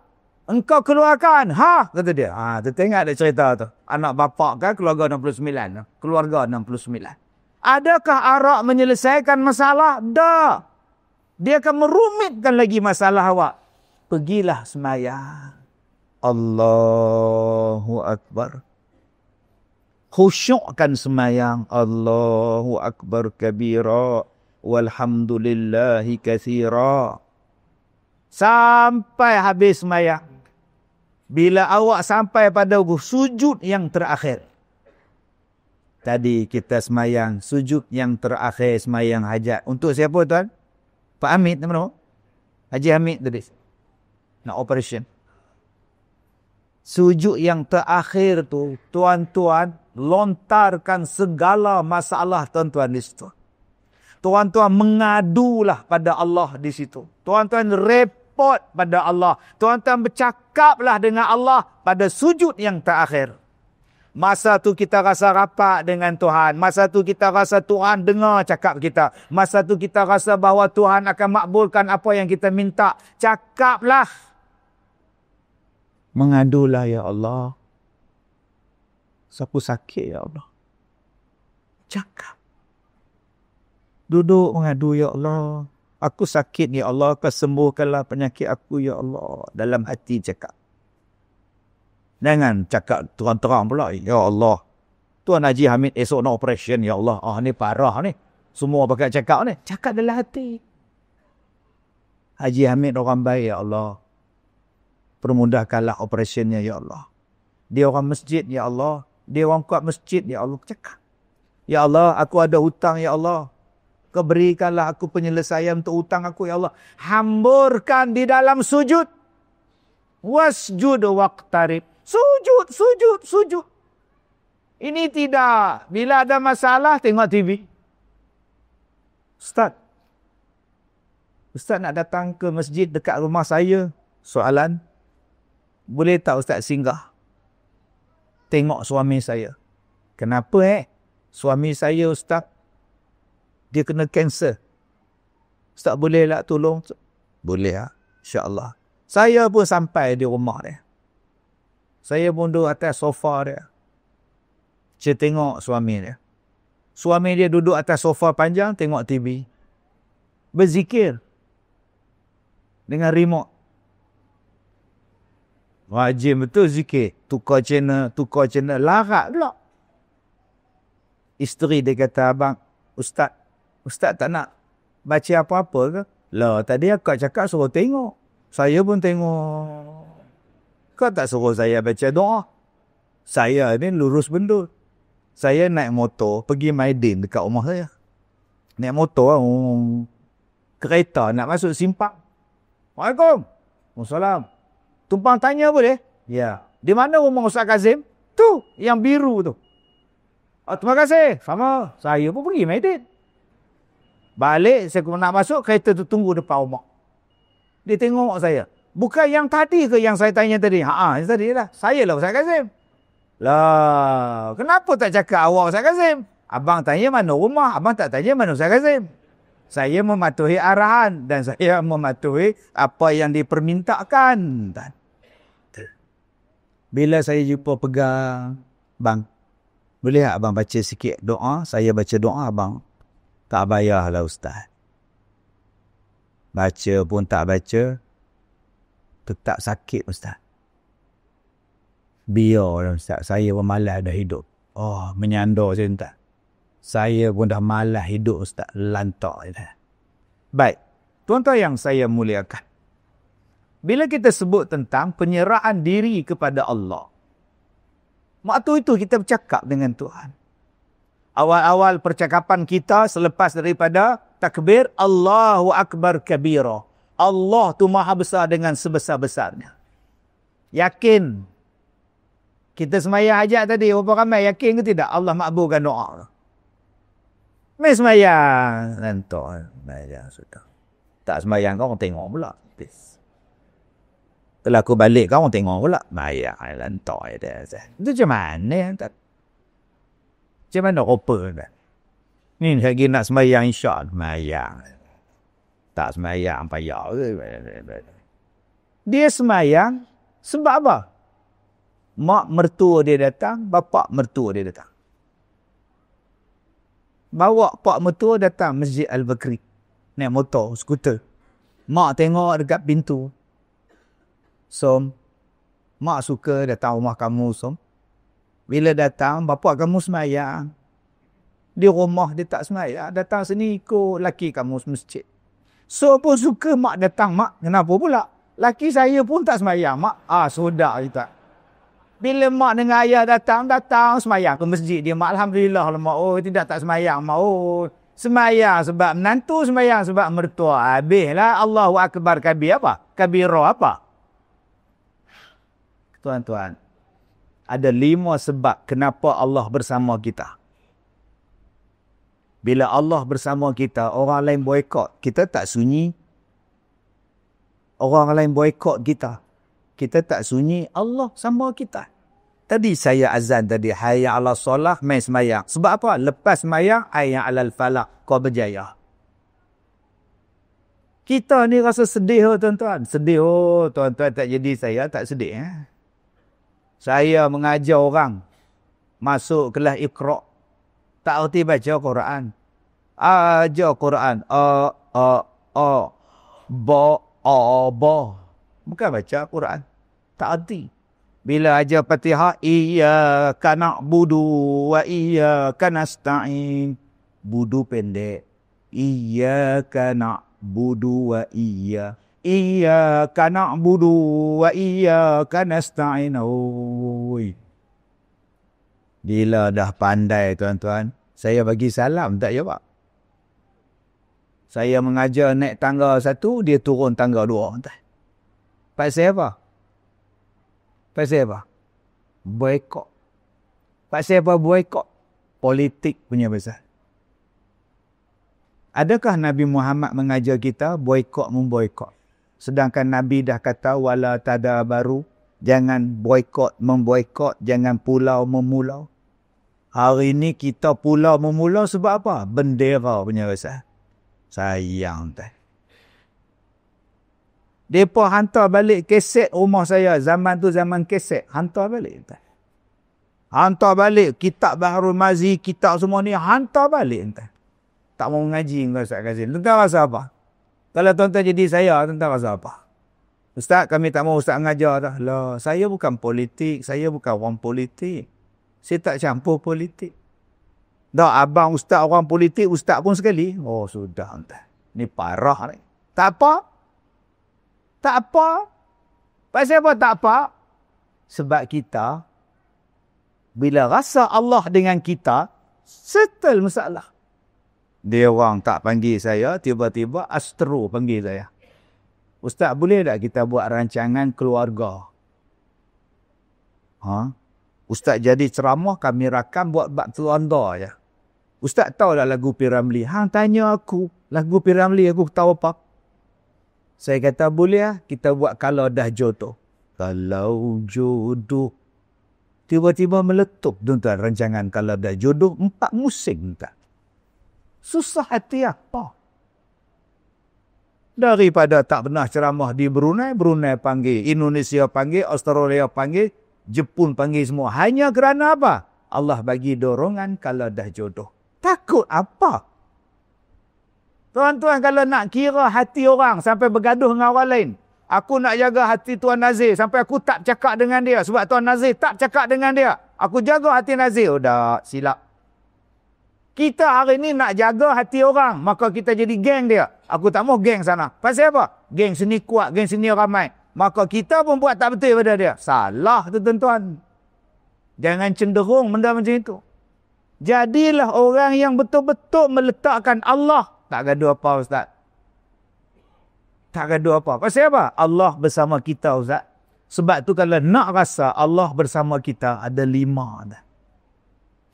[SPEAKER 1] Engkau keluarkan. Kata dia. Tengok dia cerita tu. Anak bapak kan keluarga 69. Keluarga 69. Adakah arak menyelesaikan masalah? Tak. Dia akan merumitkan lagi masalah awak. Pergilah semayang. Allahu Akbar. Khusyukkan semayang. Allahu Akbar kabira. Walhamdulillahi kathira. Sampai habis semayang. Bila awak sampai pada sujud yang terakhir. Tadi kita semayang sujud yang terakhir, semayang hajat. Untuk siapa, tuan? Pak Hamid, nama? Haji Hamid tadi. Nak operation. Sujud yang terakhir tu, tuan-tuan, lontarkan segala masalah tuan-tuan di situ. Tuan-tuan mengadulah pada Allah di situ. Tuan-tuan repot pada Allah. Tuan-tuan bercakaplah dengan Allah pada sujud yang terakhir. Masa tu kita rasa rapat dengan Tuhan. Masa tu kita rasa Tuhan dengar cakap kita. Masa tu kita rasa bahawa Tuhan akan makbulkan apa yang kita minta. Cakaplah. Mengadulah, ya Allah. Siapa sakit, ya Allah. Cakap. Duduk mengadu, ya Allah. Aku sakit, ya Allah. Kau sembuhkanlah penyakit aku, ya Allah. Dalam hati cakap. Jangan cakap terang-terang pula. Ya Allah. Tuan Haji Hamid esok nak operation, ya Allah. Ni parah ni. Semua pakai cakap ni. Cakap dalam hati. Haji Hamid orang baik, ya Allah. Permudahkanlah operationnya, ya Allah. Dia orang masjid, ya Allah. Dia orang kuat masjid, ya Allah. Cakap. Ya Allah, aku ada hutang, ya Allah. Kau berikanlah aku penyelesaian untuk hutang aku, ya Allah. Hamburkan di dalam sujud. Wasjud waqtarib. Sujud, sujud, sujud. Ini tidak. Bila ada masalah, tengok TV. Ustaz nak datang ke masjid dekat rumah saya. Soalan. Boleh tak Ustaz singgah? Tengok suami saya. Kenapa Suami saya, Ustaz, dia kena kanser. Ustaz boleh tak tolong? Boleh lah. InsyaAllah. Saya pun sampai di rumah dia. Saya pun duduk atas sofa dia. Saya tengok suami dia. Suami dia duduk atas sofa panjang, tengok TV. Berzikir. Dengan remote. Wajib betul zikir. Tukar channel. Larat pula. Isteri dia kata, abang, Ustaz tak nak baca apa-apa ke? Lah, tadi akak cakap suruh tengok. Saya pun tengok. Kau tak suruh saya baca doa. Saya ni lurus bendul. Saya naik motor pergi Maidin dekat rumah saya. Naik motor, kereta nak masuk simpang. Waalaikumsalam. Waalaikumsalam. Tumpang tanya boleh? Ya. Di mana rumah Ustaz Kazim? Tu, yang biru tu. Terima kasih. Sama. Saya pun pergi Maidin. Balik, saya nak masuk, kereta tu tunggu depan rumah. Dia tengok saya. Bukan yang tadi ke yang saya tanya tadi? Yang tadi lah. Saya lah Ustaz Kazim. Lah, kenapa tak cakap awak Ustaz Kazim? Abang tanya mana rumah, abang tak tanya mana Ustaz Kazim. Saya mematuhi arahan dan saya mematuhi apa yang dipermintakan. Bila saya jumpa pegang, bang, boleh tak abang baca sikit doa? Saya baca doa, abang. Tak payahlah Ustaz. Baca pun tak baca, tetap sakit Ustaz. Biarlah Ustaz, saya pun malas dah hidup. Menyandar saya Ustaz. Saya pun dah malas hidup Ustaz, lantak je dah. Baik. Tuan-tuan yang saya muliakan. Bila kita sebut tentang penyerahan diri kepada Allah, waktu itu kita bercakap dengan Tuhan. Awal-awal percakapan kita selepas daripada takbir, Allahu Akbar kabira. Allah tu maha besar dengan sebesar-besarnya. Yakin. Kita semayang hajat tadi, berapa ramai yakin ke tidak? Allah makbulkan doa. Mai semayang. Lantar. Semayang sudah. Tak semayang kau tengok pula. Kalau aku balik kau tengok pula. Semayang. Lantar. Itu macam mana? Macam mana rupa? Ni lagi nak semayang insya' semayang. Tak semayang payah ke? Dia semayang sebab apa? Mak mertua dia datang, bapa mertua dia datang. Bawa pak mertua datang Masjid Al-Bakri. Naik motor, skuter. Mak tengok dekat pintu. Som, mak suka datang rumah kamu, Som. Bila datang, bapa kamu semayang. Di rumah dia tak semayang. Datang sini ikut laki kamu masjid. So pun suka mak datang, mak. Kenapa pula? Laki saya pun tak semayang, mak. Sudah kita. Bila mak dengan ayah datang semayang ke masjid dia. Mak Alhamdulillah lah mak. Oh tidak tak semayang mak. Oh semayang sebab menantu, semayang sebab mertua. Habislah Allahu Akbar kabir apa? Kabiro apa? Tuan-tuan. Ada 5 sebab kenapa Allah bersama kita. Bila Allah bersama kita, orang lain boykot. Kita tak sunyi. Orang lain boykot kita. Kita tak sunyi, Allah sama kita. Tadi saya azan tadi, hayya ala solah, mai semayang. Sebab apa? Lepas semayang, hayya ala falah, kau berjaya. Kita ni rasa sedih, tuan-tuan. Sedih, tuan-tuan tak jadi saya, tak sedih. Saya mengajar orang masuk kelas Iqra'. Tak erti baca Quran. Ajar Quran. Ba. Bukan baca Quran. Tak erti. Bila ajar Fatihah, iyyaka na'budu wa iyyaka nasta'in. Budu pendek. Iyyaka na'budu wa iyyaka na'budu wa iyyaka nasta'in. Bila dah pandai tuan-tuan, saya bagi salam tak jawab. Saya mengajar naik tangga 1, dia turun tangga 2. Pasal apa? Pasal apa? Boykot. Pasal apa boykot? Politik punya pasal. Adakah Nabi Muhammad mengajar kita boykot memboykot? Sedangkan Nabi dah kata wala tadabaru, jangan boykot memboykot, jangan pulau memulau. Hari ni kita pulau memulau sebab apa? Bendera punya pasal. Sayang tak. Mereka hantar balik keset rumah saya. Zaman tu zaman keset. Hantar balik. Hantar balik. Kitab Baharul Mazi, kitab semua ni. Hantar balik. Tak mau ngaji. Tentang rasa apa? Kalau tuan-tuan jadi saya, tentang rasa apa? Ustaz, kami tak mau ustaz mengajar dah. Lah, saya bukan politik. Saya bukan orang politik. Saya tak campur politik. Dah, abang ustaz orang politik, ustaz pun sekali. Oh, sudah. Ni parah ni. Tak apa. Tak apa. Pasal apa tak apa? Sebab kita, bila rasa Allah dengan kita, settle masalah. Dia orang tak panggil saya, tiba-tiba Astro panggil saya. Ustaz, boleh tak kita buat rancangan keluarga? Ustaz jadi ceramah, kami rakam buat bab keluarga je. Ustaz tahu tak lagu P. Ramlee? Hang tanya aku, lagu P. Ramlee aku tahu apa? Saya kata boleh lah, kita buat kalau dah jodoh. Kalau jodoh. Tiba-tiba meletup tuan-tuan rancangan kalau dah jodoh 4 musim tak. Susah hati apa? Daripada tak pernah ceramah di Brunei, Brunei panggil, Indonesia panggil, Australia panggil, Jepun panggil semua. Hanya kerana apa? Allah bagi dorongan kalau dah jodoh. Takut apa? Tuan-tuan, kalau nak kira hati orang sampai bergaduh dengan orang lain, aku nak jaga hati Tuan Nazir sampai aku tak cakap dengan dia sebab Tuan Nazir tak cakap dengan dia. Aku jaga hati Nazir. Dah silap. Kita hari ni nak jaga hati orang, maka kita jadi geng dia. Aku tak mau geng sana. Pasal apa? Geng sini kuat, geng sini ramai. Maka kita pun buat tak betul pada dia. Salah tu tuan-tuan. Jangan cenderung benda macam itu. Jadilah orang yang betul-betul meletakkan Allah. Tak gaduh apa Ustaz? Tak gaduh apa? Pasal apa? Allah bersama kita Ustaz. Sebab tu kalau nak rasa Allah bersama kita, ada 5 dah.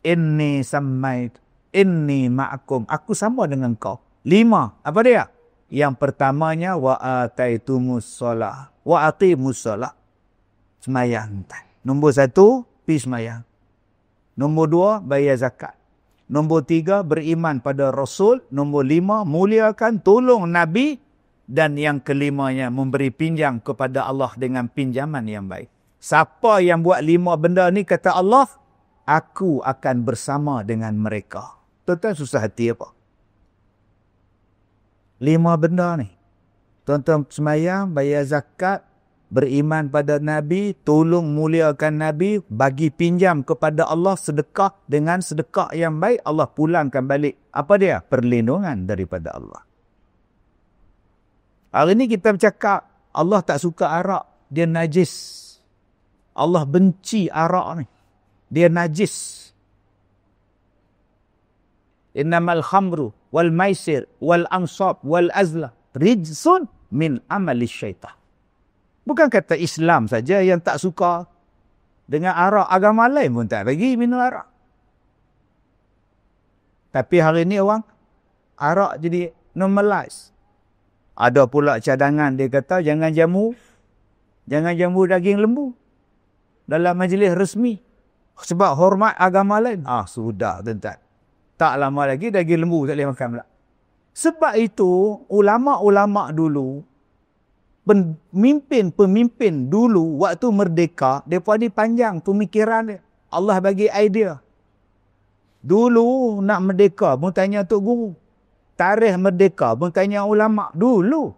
[SPEAKER 1] Inni sammait, inni ma'akum. Aku sama dengan kau. 5. Apa dia? Yang pertamanya wa ataitumus solah. Wa aqimus solah. Semayang. Nombor 1, pergi semayang. Nombor 2, bayar zakat. Nombor 3, beriman pada Rasul. Nombor 5, muliakan, tolong Nabi. Dan yang kelimanya, memberi pinjam kepada Allah dengan pinjaman yang baik. Siapa yang buat 5 benda ni, kata Allah, aku akan bersama dengan mereka. Tuan-tuan susah hati apa? 5 benda ni. Tuan-tuan semayang, bayar zakat, beriman pada Nabi, tolong muliakan Nabi, bagi pinjam kepada Allah, sedekah dengan sedekah yang baik, Allah pulangkan balik. Apa dia? Perlindungan daripada Allah. Hari ni kita bercakap, Allah tak suka arak, dia najis. Allah benci arak ni. Dia najis. Innamal khamru wal maisir wal ansab wal azla rijsun min amali syaitan. Bukan kata Islam saja yang tak suka dengan arak, agama lain pun tak bagi minum arak. Tapi hari ni orang arak jadi normalize. Ada pula cadangan dia kata jangan jamu daging lembu dalam majlis resmi sebab hormat agama lain. Sudah tuan-tuan. Tak lama lagi daging lembu tak boleh makan pula. Sebab itu ulama-ulama dulu, pemimpin dulu waktu merdeka, mereka ni panjang pemikiran dia. Allah bagi idea. Dulu nak merdeka pun tanya Tok Guru. Tarikh merdeka pun tanya ulama. Dulu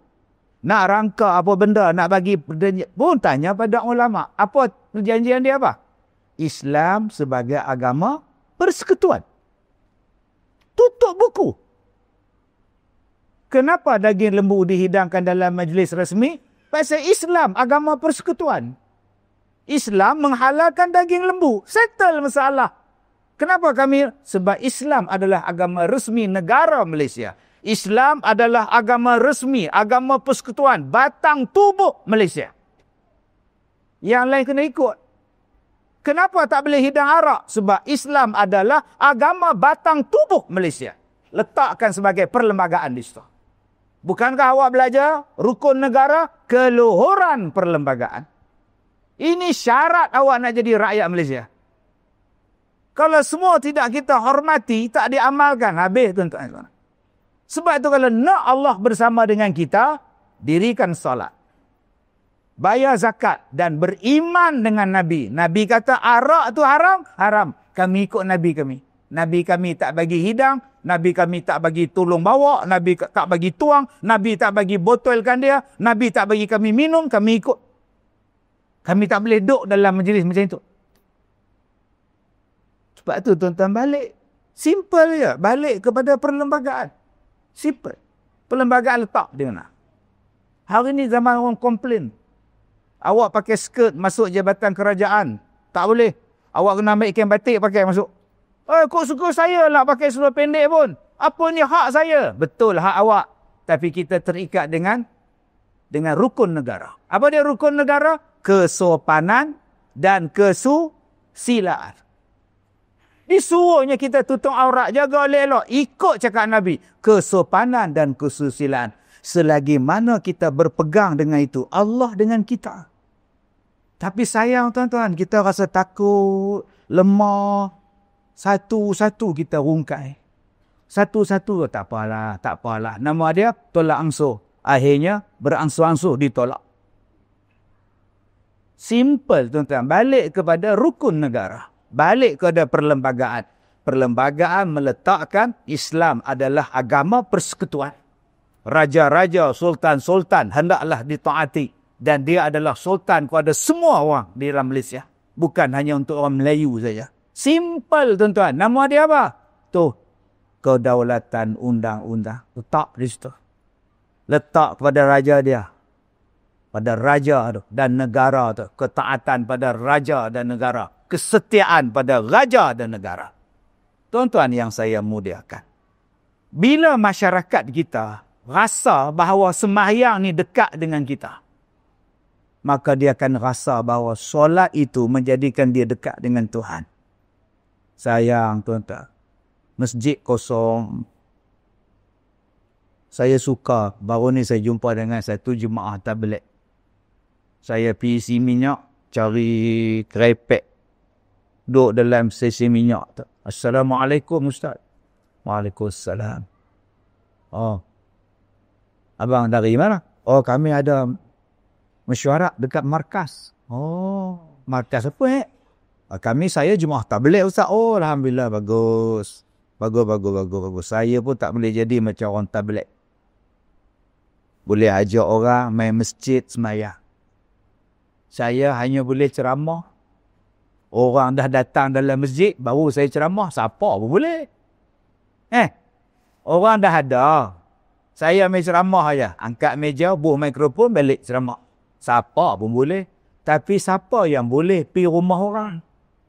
[SPEAKER 1] nak rangka apa benda, nak bagi pun tanya pada ulama. Apa perjanjian dia apa? Islam sebagai agama persekutuan. Tutup buku. Kenapa daging lembu dihidangkan dalam majlis resmi? Pasal Islam agama persekutuan. Islam menghalalkan daging lembu. Settle masalah. Kenapa kami? Sebab Islam adalah agama resmi negara Malaysia. Islam adalah agama resmi, agama persekutuan, batang tubuh Malaysia. Yang lain kena ikut. Kenapa tak boleh hidang arak? Sebab Islam adalah agama batang tubuh Malaysia. Letakkan sebagai perlembagaan di situ. Bukankah awak belajar rukun negara, keluhuran perlembagaan? Ini syarat awak nak jadi rakyat Malaysia. Kalau semua tidak kita hormati, tak diamalkan, habis tuan-tuan. Sebab itu kalau nak Allah bersama dengan kita, dirikan solat, bayar zakat dan beriman dengan Nabi. Nabi kata arak tu haram, haram. Kami ikut Nabi kami. Nabi kami tak bagi hidang, Nabi kami tak bagi tolong bawa, Nabi tak bagi tuang, Nabi tak bagi botolkan dia, Nabi tak bagi kami minum, kami ikut. Kami tak boleh duduk dalam majlis macam itu. Sebab tu tuan-tuan balik. Simple je. Balik kepada perlembagaan. Simple. Perlembagaan letak dia nak. Hari ni zaman orang komplain. Awak pakai skirt masuk jabatan kerajaan. Tak boleh. Awak kena ambil ikan batik pakai masuk. Kok suka saya lah pakai seluar pendek pun. Apa ni hak saya? Betul hak awak. Tapi kita terikat dengan rukun negara. Apa dia rukun negara? Kesopanan dan kesusilaan. Disuruhnya kita tutup aurat, jaga elok-elok. Ikut cakap Nabi. Kesopanan dan kesusilaan. Selagi mana kita berpegang dengan itu, Allah dengan kita. Tapi sayang tuan-tuan, kita rasa takut, lemah. Satu-satu kita rungkai. Satu-satu, tak apalah. Nama dia tolak ansur. Akhirnya beransur-ansur ditolak. Simple tuan-tuan. Balik kepada rukun negara. Balik kepada perlembagaan. Perlembagaan meletakkan Islam adalah agama persekutuan. Raja-raja, sultan-sultan hendaklah ditaati. Dan dia adalah sultan kepada semua orang di dalam Malaysia. Bukan hanya untuk orang Melayu saja. Simple tuan-tuan. Nama dia apa? Tu, kedaulatan undang-undang. Letak di situ. letak pada raja dia. Pada raja tu dan negara tu. Ketaatan pada raja dan negara. Kesetiaan pada raja dan negara. Tuan-tuan yang saya muliakan. Bila masyarakat kita rasa bahawa sembahyang ni dekat dengan kita, maka dia akan rasa bahawa solat itu menjadikan dia dekat dengan Tuhan. Sayang tuan-tuan, masjid kosong. Saya suka, baru ni saya jumpa dengan satu jemaah tabligh. Saya pergi isi minyak, cari kerepek. Duduk dalam sesi minyak tu. Assalamualaikum Ustaz. Waalaikumsalam. Oh. Abang dari mana? Oh, kami ada mesyuarat dekat markas. Oh, markas apa saya jemaah tabligh Ustaz. Oh, alhamdulillah, bagus. Bagus. Saya pun tak boleh jadi macam orang tabligh. Boleh ajak orang main masjid sembahyang. Saya hanya boleh ceramah. Orang dah datang dalam masjid, baru saya ceramah. Siapa pun boleh. Orang dah ada. Saya main ceramah aja. Angkat meja, buh mikrofon, balik ceramah. Siapa pun boleh. Tapi siapa yang boleh pergi rumah orang?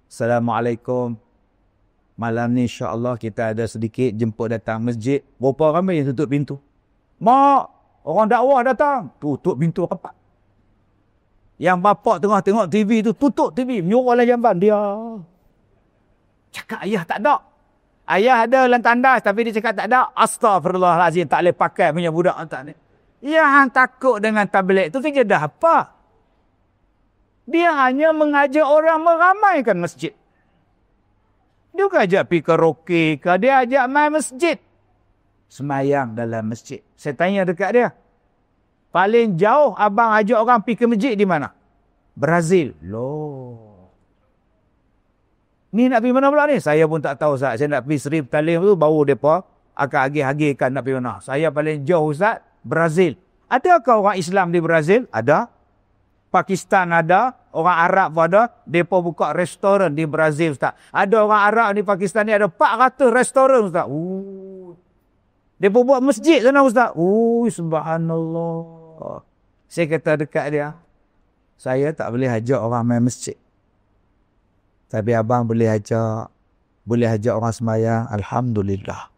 [SPEAKER 1] Assalamualaikum. Malam ni insya-Allah kita ada sedikit jemput datang masjid. Berapa ramai yang tutup pintu? Mak, orang dakwah datang. Tutup pintu rapat. Yang bapak tengah tengok TV tu, tutup TV. Menyuruh dalam jamban. Dia cakap ayah tak ada. Ayah ada dalam tandas, tapi dia cakap tak ada. Astaghfirullahalazim, tak boleh pakai punya budak tak ni. Yang takut dengan tabligh tu kerja dah apa? Dia hanya mengajak orang meramaikan masjid. Dia bukan ajak pergi karaoke ke, dia ajak main masjid. Semayang dalam masjid. Saya tanya dekat dia. Paling jauh abang ajak orang pergi ke masjid di mana? Brazil. Loh. Ni nak pergi mana pula ni? Saya pun tak tahu Ustaz. Saya nak pergi Seri Petaling tu, baru mereka akan agih-agihkan nak pergi mana. Saya paling jauh Ustaz, Brazil. Adakah orang Islam di Brazil? Ada. Pakistan ada. Orang Arab pun ada. Mereka buka restoran di Brazil Ustaz. Ada orang Arab di Pakistan ni ada 400 restoran Ustaz. Mereka buat masjid sana Ustaz. Subhanallah. Saya kata dekat dia, saya tak boleh ajak orang main masjid. Tapi abang boleh ajak orang sembahyang. Alhamdulillah.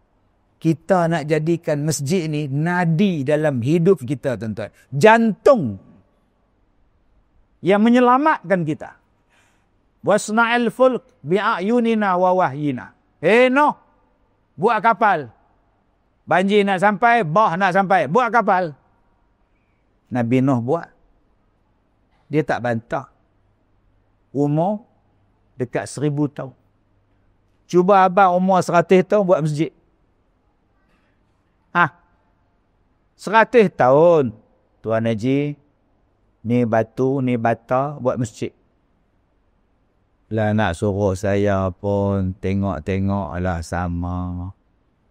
[SPEAKER 1] Kita nak jadikan masjid ni nadi dalam hidup kita tuan-tuan. Jantung yang menyelamatkan kita. Wasna'il fulk bi'ayunina wa wahyina. Noh, buat kapal. Banjir nak sampai, bah nak sampai. Buat kapal. Nabi Nuh buat. Dia tak bantah. Umur dekat 1000 tahun. Cuba abang umur 100 tahun buat masjid. 100 tahun. Tuan Haji, ni batu, ni bata, buat masjid. Lah nak suruh saya pun tengok-tengok lah sama.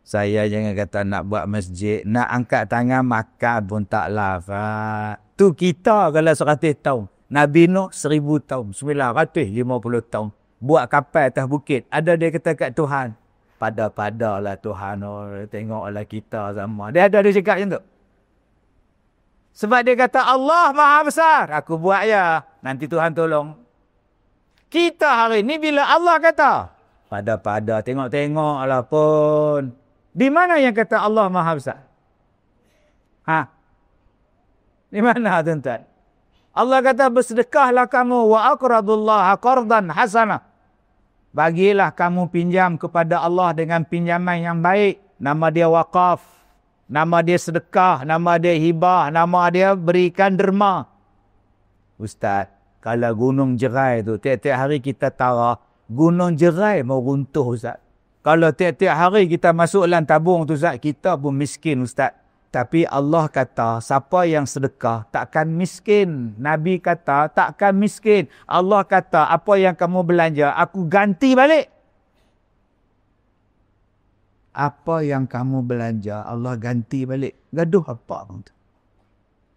[SPEAKER 1] Saya jangan kata nak buat masjid. Nak angkat tangan makan pun tak lafaz. Tu kita kalau 100 tahun. Nabi Nuh 1000 tahun. 950 tahun. Buat kapal atas bukit. Ada dia kata kat Tuhan. Pada-padalah Tuhan. Tengoklah kita sama. Dia cakap macam tu. Sebab dia kata Allah Maha Besar. Aku buat ya. Nanti Tuhan tolong. Kita hari ni bila Allah kata. Pada-pada. Tengok-tengoklah pun. Di mana yang kata Allah Maha Besar? Di mana tuan-tuan? Allah kata bersedekahlah kamu wa aqradullaha qardan hasanah. Bagilah kamu pinjam kepada Allah dengan pinjaman yang baik. Nama dia waqaf, nama dia sedekah, nama dia hibah, nama dia berikan derma. Ustaz, kalau gunung jerai tu tiap-tiap hari kita tara, gunung jerai mau runtuh Ustaz. Kalau tiap-tiap hari kita masuk dalam tabung tu Ustaz, kita pun miskin Ustaz. Tapi Allah kata, siapa yang sedekah takkan miskin. Nabi kata, takkan miskin. Allah kata, apa yang kamu belanja, aku ganti balik. Apa yang kamu belanja, Allah ganti balik. Gaduh apa?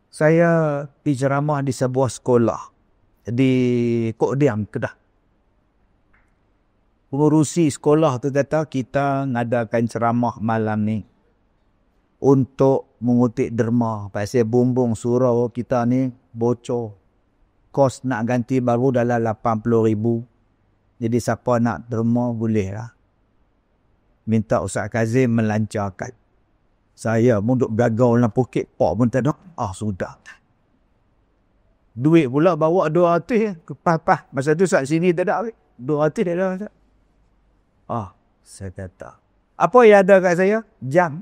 [SPEAKER 1] Saya pergi ceramah di sebuah sekolah. Di Kok Diam, Kedah. Pengurusi sekolah tu kata, kita ngadakan ceramah malam ni untuk mengutip derma. Pasal bumbung surau kita ni bocor. Kos nak ganti baru dalam 80,000. Jadi siapa nak derma boleh lah. Minta Ustaz Kazim melancarkan. Saya pun duk gagal dalam poket pak pun tak ada. Sudah. Duit pula bawa 200 ke pas. Masa tu Ustaz sini tak ada. 200 tak ada. Saya kata. Apa yang ada kat saya? Jam.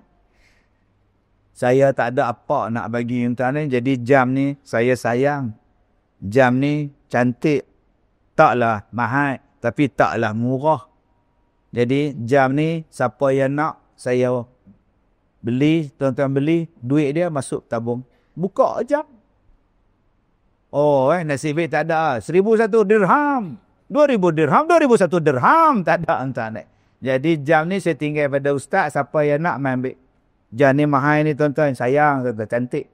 [SPEAKER 1] Saya tak ada apa nak bagi tuan ni. Jadi jam ni saya sayang. Jam ni cantik. Taklah mahal. Tapi taklah murah. Jadi jam ni siapa yang nak saya beli. Tuan-tuan beli. Duit dia masuk tabung. Buka jam. Nasib baik tak ada. 1,001 dirham. 2,000 dirham. 2,001 dirham. Tak ada tuan-tuan. Jadi jam ni saya tinggal pada ustaz. Siapa yang nak main ambil. Jam ni mahal ni tuan-tuan. Sayang. Cantik.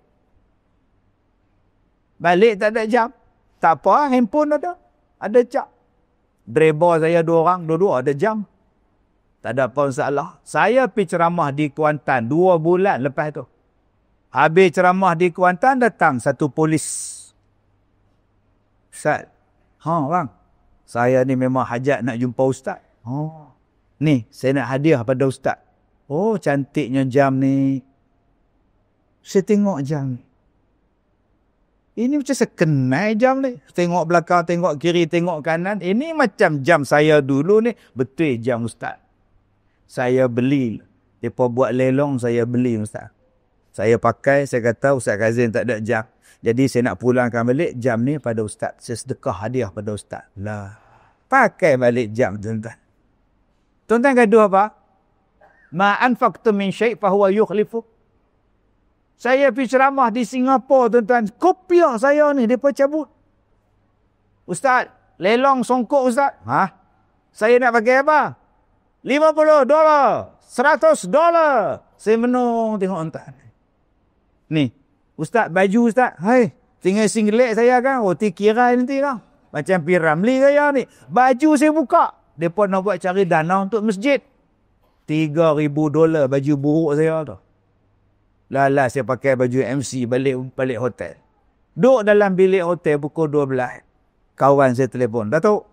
[SPEAKER 1] Balik tak ada jam. Tak apa. Handphone ada. Ada cap. Driver saya 2 orang. Dua-dua ada jam. Tak ada apa masalah. Saya pergi ceramah di Kuantan. 2 bulan lepas tu. Habis ceramah di Kuantan. Datang satu polis. Ustaz. Bang. Saya ni memang hajat nak jumpa ustaz. Ni, saya nak hadiah pada ustaz. Cantiknya jam ni. Saya tengok jam ni. Ini macam saya kenal jam ni. Tengok belakang, tengok kiri, tengok kanan. Ini macam jam saya dulu ni. Betul jam ustaz. Saya beli. Mereka buat lelong, saya beli ustaz. Saya pakai, saya kata Ustaz Kazim tak ada jam. Jadi saya nak pulangkan balik jam ni pada ustaz. Saya sedekah hadiah pada ustaz. Lah. Pakai balik jam tuan-tuan. Tuan-tuan gaduh apa? Ma anfaqtum min syai' fa huwa yukhlifu. Saya pergi ceramah di Singapura tuan-tuan. Kopiah saya ni depa cabut. Ustaz, lelong songkok ustaz. Saya nak pakai apa? $50, $100. Saya menung tengok tuan. Ni, ustaz baju ustaz. Hai, tinggal singlet saya kan. Kira nanti kan. Macam Piramli saya ni. Baju saya buka. Depa nak buat cari dana untuk masjid. $3,000 baju buruk saya tu. Lala saya pakai baju MC balik hotel. Duduk dalam bilik hotel pukul 12. Kawan saya telefon. Datuk,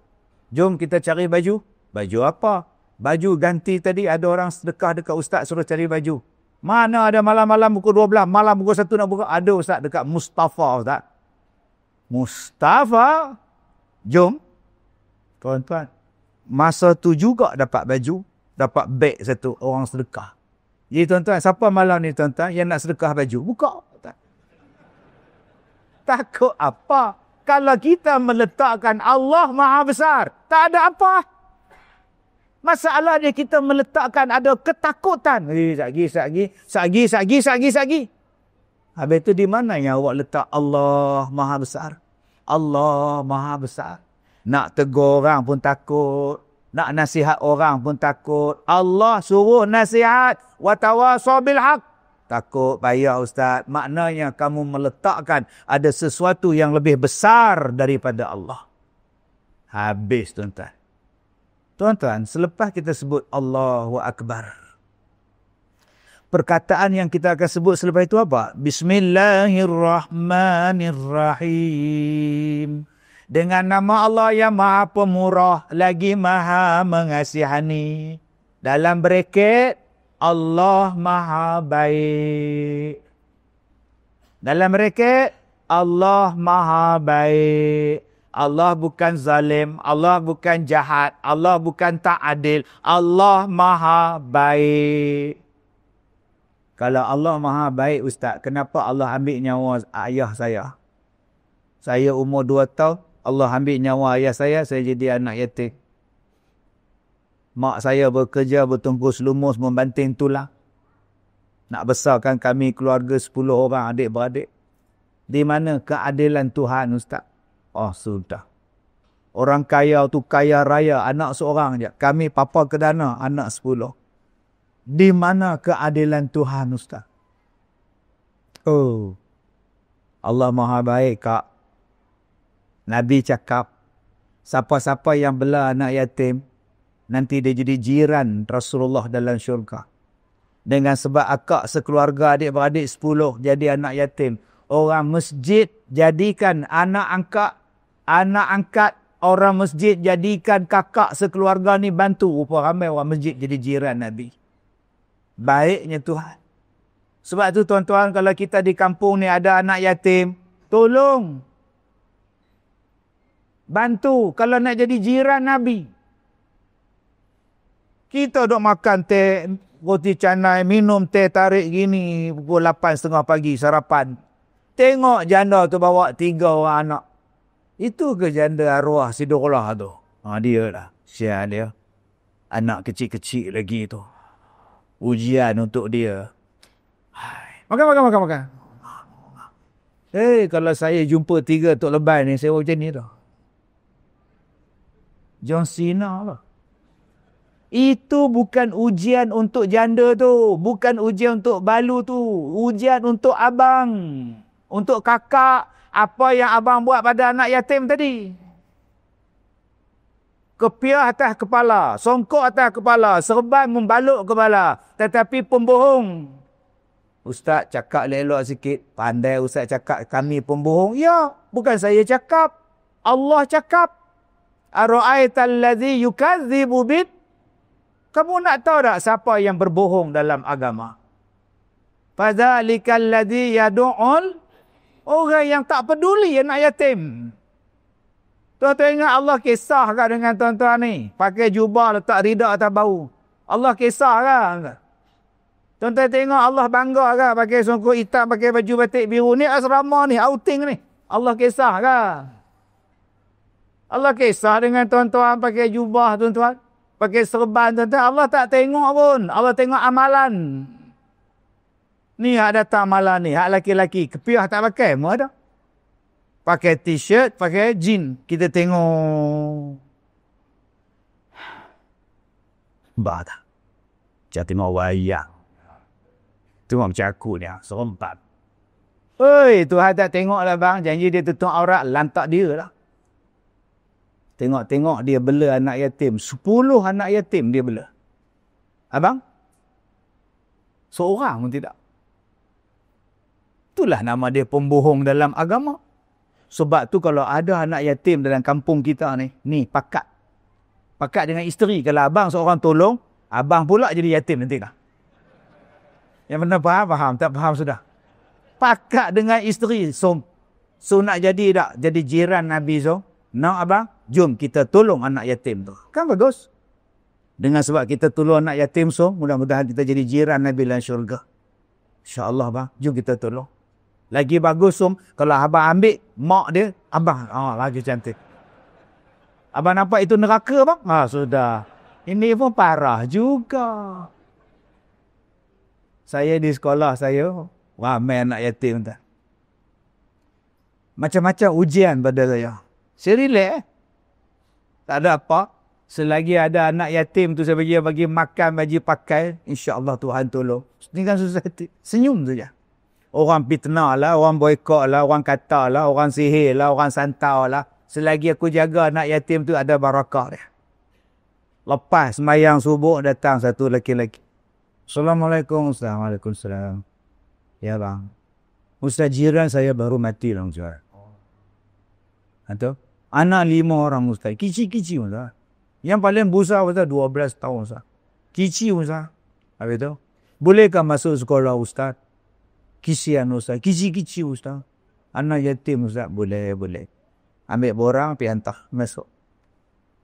[SPEAKER 1] jom kita cari baju. Baju apa? Baju ganti tadi ada orang sedekah dekat ustaz suruh cari baju. Mana ada malam-malam pukul 12, malam pukul 1 nak buka. Ada ustaz dekat Mustafa ustaz. Mustafa? Jom. Tuan-tuan. Masa tu juga dapat baju. Dapat beg satu orang sedekah. Jadi tuan-tuan, siapa malam ni tuan-tuan yang nak sedekah baju? Buka. Takut apa? Kalau kita meletakkan Allah Maha Besar, tak ada apa. Masalahnya kita meletakkan ada ketakutan. Sagi. Habis tu di mana yang awak letak Allah Maha Besar? Allah Maha Besar. Nak tegur orang pun takut. Nak nasihat orang pun takut. Allah suruh nasihat. Watawasaw bil haq. Takut payah ustaz. Maknanya kamu meletakkan ada sesuatu yang lebih besar daripada Allah. Habis tuan-tuan. Tuan-tuan, selepas kita sebut Allahu Akbar. Perkataan yang kita akan sebut selepas itu apa? Bismillahirrahmanirrahim. Dengan nama Allah yang Maha Pemurah lagi Maha Mengasihani. Dalam braket, Allah Maha Baik. Dalam braket, Allah Maha Baik. Allah bukan zalim, Allah bukan jahat, Allah bukan tak adil, Allah Maha Baik. Kalau Allah Maha Baik ustaz, kenapa Allah ambil nyawa ayah saya? Saya umur 2 tahun, Allah ambil nyawa ayah saya jadi anak yatim. Mak saya bekerja bertungkus lumus membanting tulang. Nak besarkan kami keluarga 10 orang adik-beradik. Di mana keadilan Tuhan ustaz? Sudah. Orang kaya tu kaya raya, anak seorang je. Kami papa kedana, anak 10. Di mana keadilan Tuhan ustaz? Allah Maha Baik kak. Nabi cakap, siapa-siapa yang bela anak yatim, nanti dia jadi jiran Rasulullah dalam syurga. Dengan sebab akak sekeluarga adik-beradik 10 jadi anak yatim. Orang masjid jadikan anak angkat orang masjid jadikan kakak sekeluarga ni bantu. Rupa ramai orang masjid jadi jiran Nabi. Baiknya Tuhan. Sebab tu tuan-tuan, kalau kita di kampung ni ada anak yatim, tolong. Bantu kalau nak jadi jiran Nabi. Kita duk makan teh, roti canai, minum teh tarik gini, pukul 8.30 pagi sarapan. Tengok janda tu bawa 3 orang anak. Itu ke janda arwah Sidurullah tu? Dia lah. Sial dia. Anak kecil-kecil lagi tu. Ujian untuk dia. Makan. Kalau saya jumpa 3 Tok Leban ni, saya macam ni tu. John Cena lah. Itu bukan ujian untuk janda tu. Bukan ujian untuk balu tu. Ujian untuk abang. Untuk kakak. Apa yang abang buat pada anak yatim tadi. Kepiah atas kepala. Songkok atas kepala. Serban membaluk kepala. Tetapi pembohong. Ustaz cakap elok sikit. Pandai Ustaz cakap kami pembohong. Ya, bukan saya cakap. Allah cakap. Ara'aital ladzi yukadzibu bid. Kamu nak tahu tak siapa yang berbohong dalam agama? Fadzalikal ladzi yad'ul. Orang yang tak peduli anak yatim. Tuan-tuan ingat Allah kisah kan dengan tuan-tuan ni? Pakai jubah letak ridak atas bau. Allah kisah kan? Tuan-tuan tengok Allah bangga kan? Pakai songkok hitam, pakai baju batik biru. Ni asrama ni, outing ni. Allah kisah kan? Allah kisah dengan tuan-tuan pakai jubah tuan-tuan. Pakai serban tuan-tuan. Allah tak tengok pun. Allah tengok amalan. Ni hak datang malam ni. Hak laki-laki. Kepiah tak pakai. Mau ada. Pakai t-shirt. Pakai jean. Kita tengok. Bah tak. Macam tengok wayang. Tengok macam aku ni. Serempat. Oi, Tuhan tak tengok lah bang. Janji dia tutup aurat. Lantak dia lah. Tengok-tengok dia bela anak yatim. 10 anak yatim dia bela. Abang? Seorang pun tidak. Itulah nama dia pembohong dalam agama. Sebab tu kalau ada anak yatim dalam kampung kita ni pakat. Pakat dengan isteri. Kalau abang seorang tolong, abang pula jadi yatim nanti lah. Yang benar faham? Tak faham sudah. Pakat dengan isteri. So nak jadi tak? Jadi jiran Nabi so. Nak abang? Jom kita tolong anak yatim tu. Kan bagus. Dengan sebab kita tolong anak yatim so, mudah-mudahan kita jadi jiran Nabi dalam syurga. InsyaAllah bang. Jom kita tolong. Lagi bagus kalau abang ambil mak dia, abang lagi cantik. Abang nampak itu neraka bang? Sudah. Ini pun parah juga. Saya di sekolah saya ramai anak yatim tak. Macam-macam ujian pada saya. Saya relax. Tak ada apa. Selagi ada anak yatim tu saya bagi makan, bagi pakai, insya-Allah Tuhan tolong. Ini kan society. Senyum saja. Orang fitnah lah, orang boykot lah, orang kata lah, orang sihir lah, orang santau lah. Selagi aku jaga anak yatim tu ada barakah dia. Lepas sembahyang subuh datang satu lelaki. Assalamualaikum. Waalaikumsalam. Ya bang. Ustaz jiran saya baru mati lah Ustaz. Atau anak 5 orang Ustaz. Kecil-kecil Ustaz. Yang paling besar Ustaz 12 tahun Ustaz. Kecil Ustaz. Habis tu, bolehkah masuk sekolah Ustaz? Kisian Ustaz. Kecil-kecil Ustaz. Anak yatim Ustaz. Boleh. Ambil borang, pergi hantar. Masuk.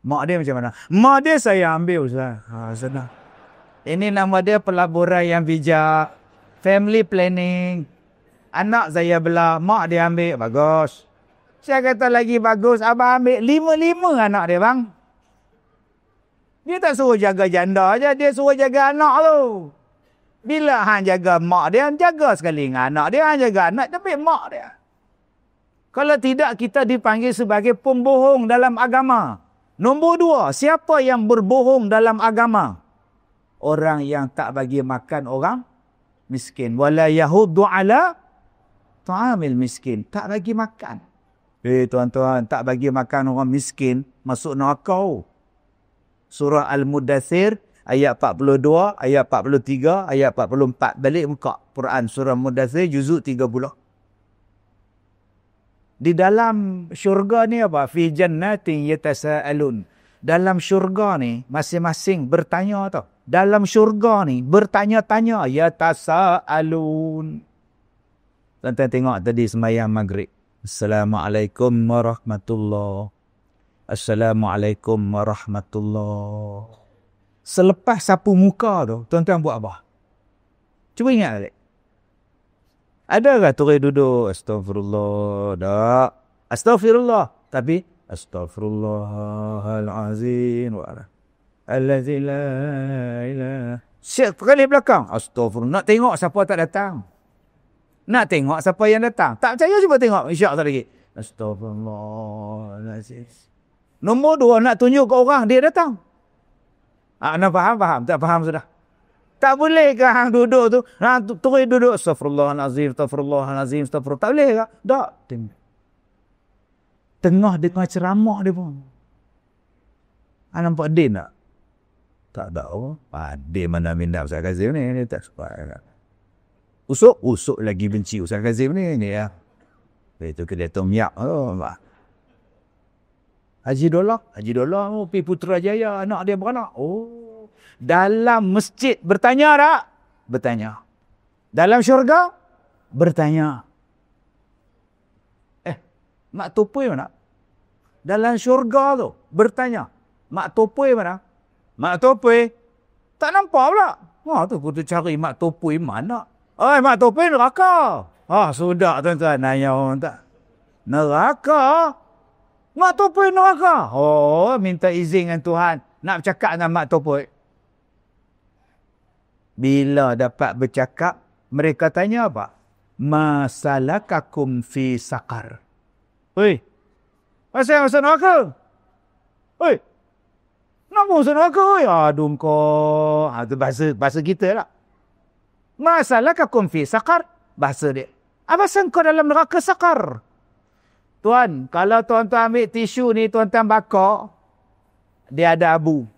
[SPEAKER 1] Mak dia macam mana? Mak dia saya ambil Ustaz. Senang. Ini nama dia pelaburan yang bijak. Family planning. Anak saya belah. Mak dia ambil. Bagus. Saya kata lagi bagus. Abang ambil 5 anak dia bang. Dia tak suruh jaga janda aja, dia suruh jaga anak tu. Bila hang jaga mak dia, hang jaga sekali dengan anak dia, hang jaga anak, tapi mak dia. Kalau tidak, kita dipanggil sebagai pembohong dalam agama. Nombor 2, siapa yang berbohong dalam agama? Orang yang tak bagi makan orang miskin. Wala yahuddu ala ta'amil miskin. Tak bagi makan. Tuan-tuan, tak bagi makan orang miskin, masuk neraka. Surah Al-Mudathir ayat 42, ayat 43, ayat 44. Balik buka Quran surah Mudaththir juzuk 30. Di dalam syurga ni apa? Fi jannatin yatasaalun. Dalam syurga ni masing-masing bertanya tau. Dalam syurga ni bertanya-tanya, yatasaalun. Tuan-tuan tengok tadi sembahyang maghrib. Assalamualaikum warahmatullahi. Assalamualaikum warahmatullahi. Selepas sapu muka tu, tuan-tuan buat apa? Cuba ingat balik. Ada ke turun duduk? Astaghfirullah. Tak. Astaghfirullah. Tapi, Astaghfirullahalazim. Allazi la ilaha. Siap kali belakang. Astaghfirullah. Nak tengok siapa tak datang. Nak tengok siapa yang datang. Tak percaya cuba tengok. Isyak tak lagi. Astaghfirullahalazim. Nombor 2, nak tunjuk ke orang dia datang. Nak faham? Faham. Tak faham sudah. Tak boleh ke hang duduk tu, terus duduk, Astaghfirullahalazim, Astaghfirullahalazim, Astaghfirullah. Tak boleh ke? Tak. Tengah dengar ceramah dia pun. Nampak din tak? Tak tahu. Din mana minda Ustaz Kazim ni. Dia tak suka. Usuk lagi benci Ustaz Kazim ni. Ya. Itu kedai Tom Yak. Haji Dollah pergi Putrajaya, anak dia beranak. Dalam masjid bertanya tak? Bertanya. Dalam syurga bertanya. Mak Topoi mana? Dalam syurga tu bertanya. Mak Topoi mana? Mak Topoi tak nampak pula. Tu aku cari Mak Topoi mana? Mak Topoi neraka. Sudah tuan-tuan, nanya orang tak. Neraka? Mak Topoi neraka. Minta izin dengan Tuhan nak bercakap dengan Mak Topoi. Bila dapat bercakap, mereka tanya apa? Masalakakum fi saqar. Pasal neraka? Kenapa masuk neraka? Aduh kau. Itu bahasa kita lah. Masalakakum fi saqar. Bahasa dia. Apa sangka dalam neraka saqar? Tuan, kalau tuan-tuan ambil tisu ni, tuan-tuan bakar, dia ada abu.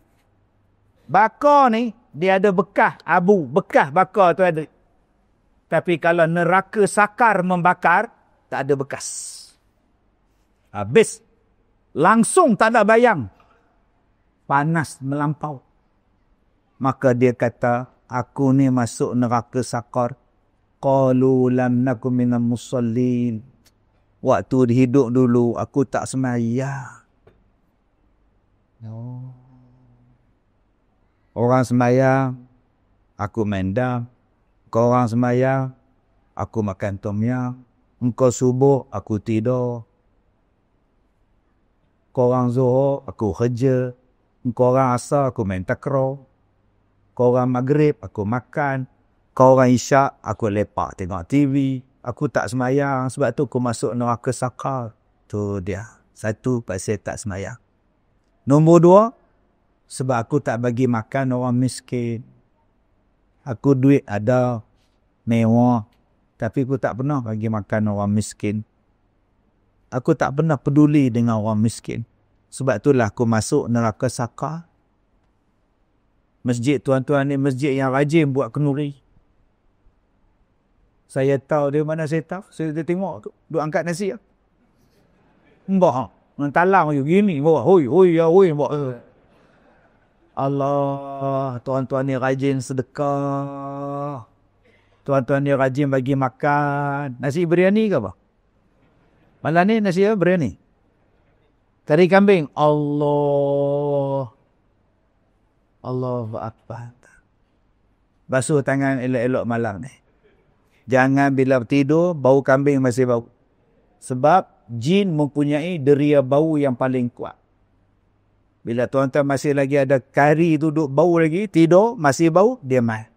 [SPEAKER 1] Bakar ni, dia ada bekas abu. Bekas bakar tu ada. Tapi kalau neraka sakar membakar, tak ada bekas. Habis. Langsung tak ada bayang. Panas melampau. Maka dia kata, aku ni masuk neraka sakar. Qalu lam nakum minal musallin. Waktu hidup dulu, aku tak sembahyang. Orang sembahyang, aku main dam. Kau orang sembahyang, aku makan tom yam. Engkau subuh, aku tidur. Kau orang zuhur, aku kerja. Kau orang asar, aku main takraw. Kau orang maghrib, aku makan. Kau orang isyak, aku lepak tengok TV. Aku tak sembahyang, sebab tu aku masuk neraka sakar. Tu dia. Satu, pasal tak sembahyang. Nombor 2, sebab aku tak bagi makan orang miskin. Aku duit ada, mewah. Tapi aku tak pernah bagi makan orang miskin. Aku tak pernah peduli dengan orang miskin. Sebab itulah aku masuk neraka sakar. Masjid tuan-tuan ni masjid yang rajin buat kenduri. Saya tahu dia mana saya tahu. Saya tengok tu. Duk angkat nasi. Mbak. Talang je gini. Hoi. Allah. Tuan-tuan ni rajin sedekah. Tuan-tuan ni rajin bagi makan. Nasi biryani ke apa? Malam ni nasi biryani. Kari kambing. Allah Akbar. Basuh tangan elok-elok malam ni. Jangan bila tidur, bau kambing masih bau. Sebab jin mempunyai deria bau yang paling kuat. Bila tuan-tuan masih lagi ada kari tu duduk bau lagi, tidur, masih bau, dia mai.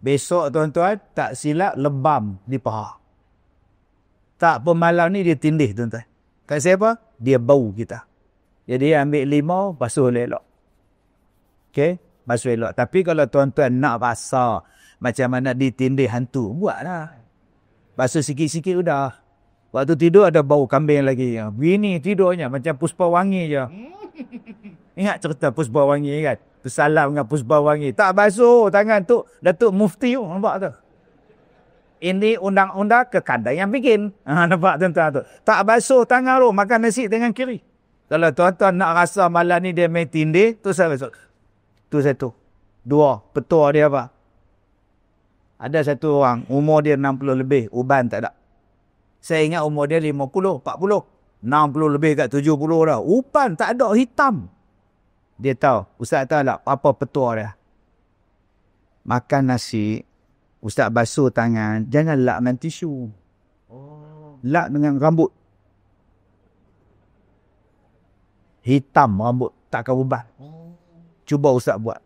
[SPEAKER 1] Besok tuan-tuan, tak silap lebam di paha. Tak pun malam ni dia tindih tuan-tuan. Kat siapa? Dia bau kita. Jadi ambil limau, basuh elok. Okay? Basuh elok. Tapi kalau tuan-tuan nak basah, macam mana ditindih hantu, buatlah. Basuh sikit-sikit sudah. Waktu tidur ada bau kambing lagi. Bini tidurnya macam puspa wangi je. Ingat cerita puspa wangi kan? Bersalam dengan Puspawangi. Tak basuh tangan tu Datuk Mufti tu. Nampak tu? Ini undang-undang kekandang yang bikin. Nampak tuan-tuan tu? Tak basuh tangan tu. Makan nasi dengan kiri. Kalau tuan-tuan nak rasa malam ni dia main tindih, tu saya basuh. Tu satu. Dua. Petua dia apa? Ada satu orang. Umur dia 60 lebih. Uban tak ada. Saya ingat umur dia 50, 40. 60 lebih kat 70 dah. Uban tak ada, hitam. Dia tahu. Ustaz tahu tak apa petua dia? Makan nasi, Ustaz basuh tangan, jangan lap dengan tisu. Lap dengan rambut. Hitam rambut, takkan uban. Cuba Ustaz buat.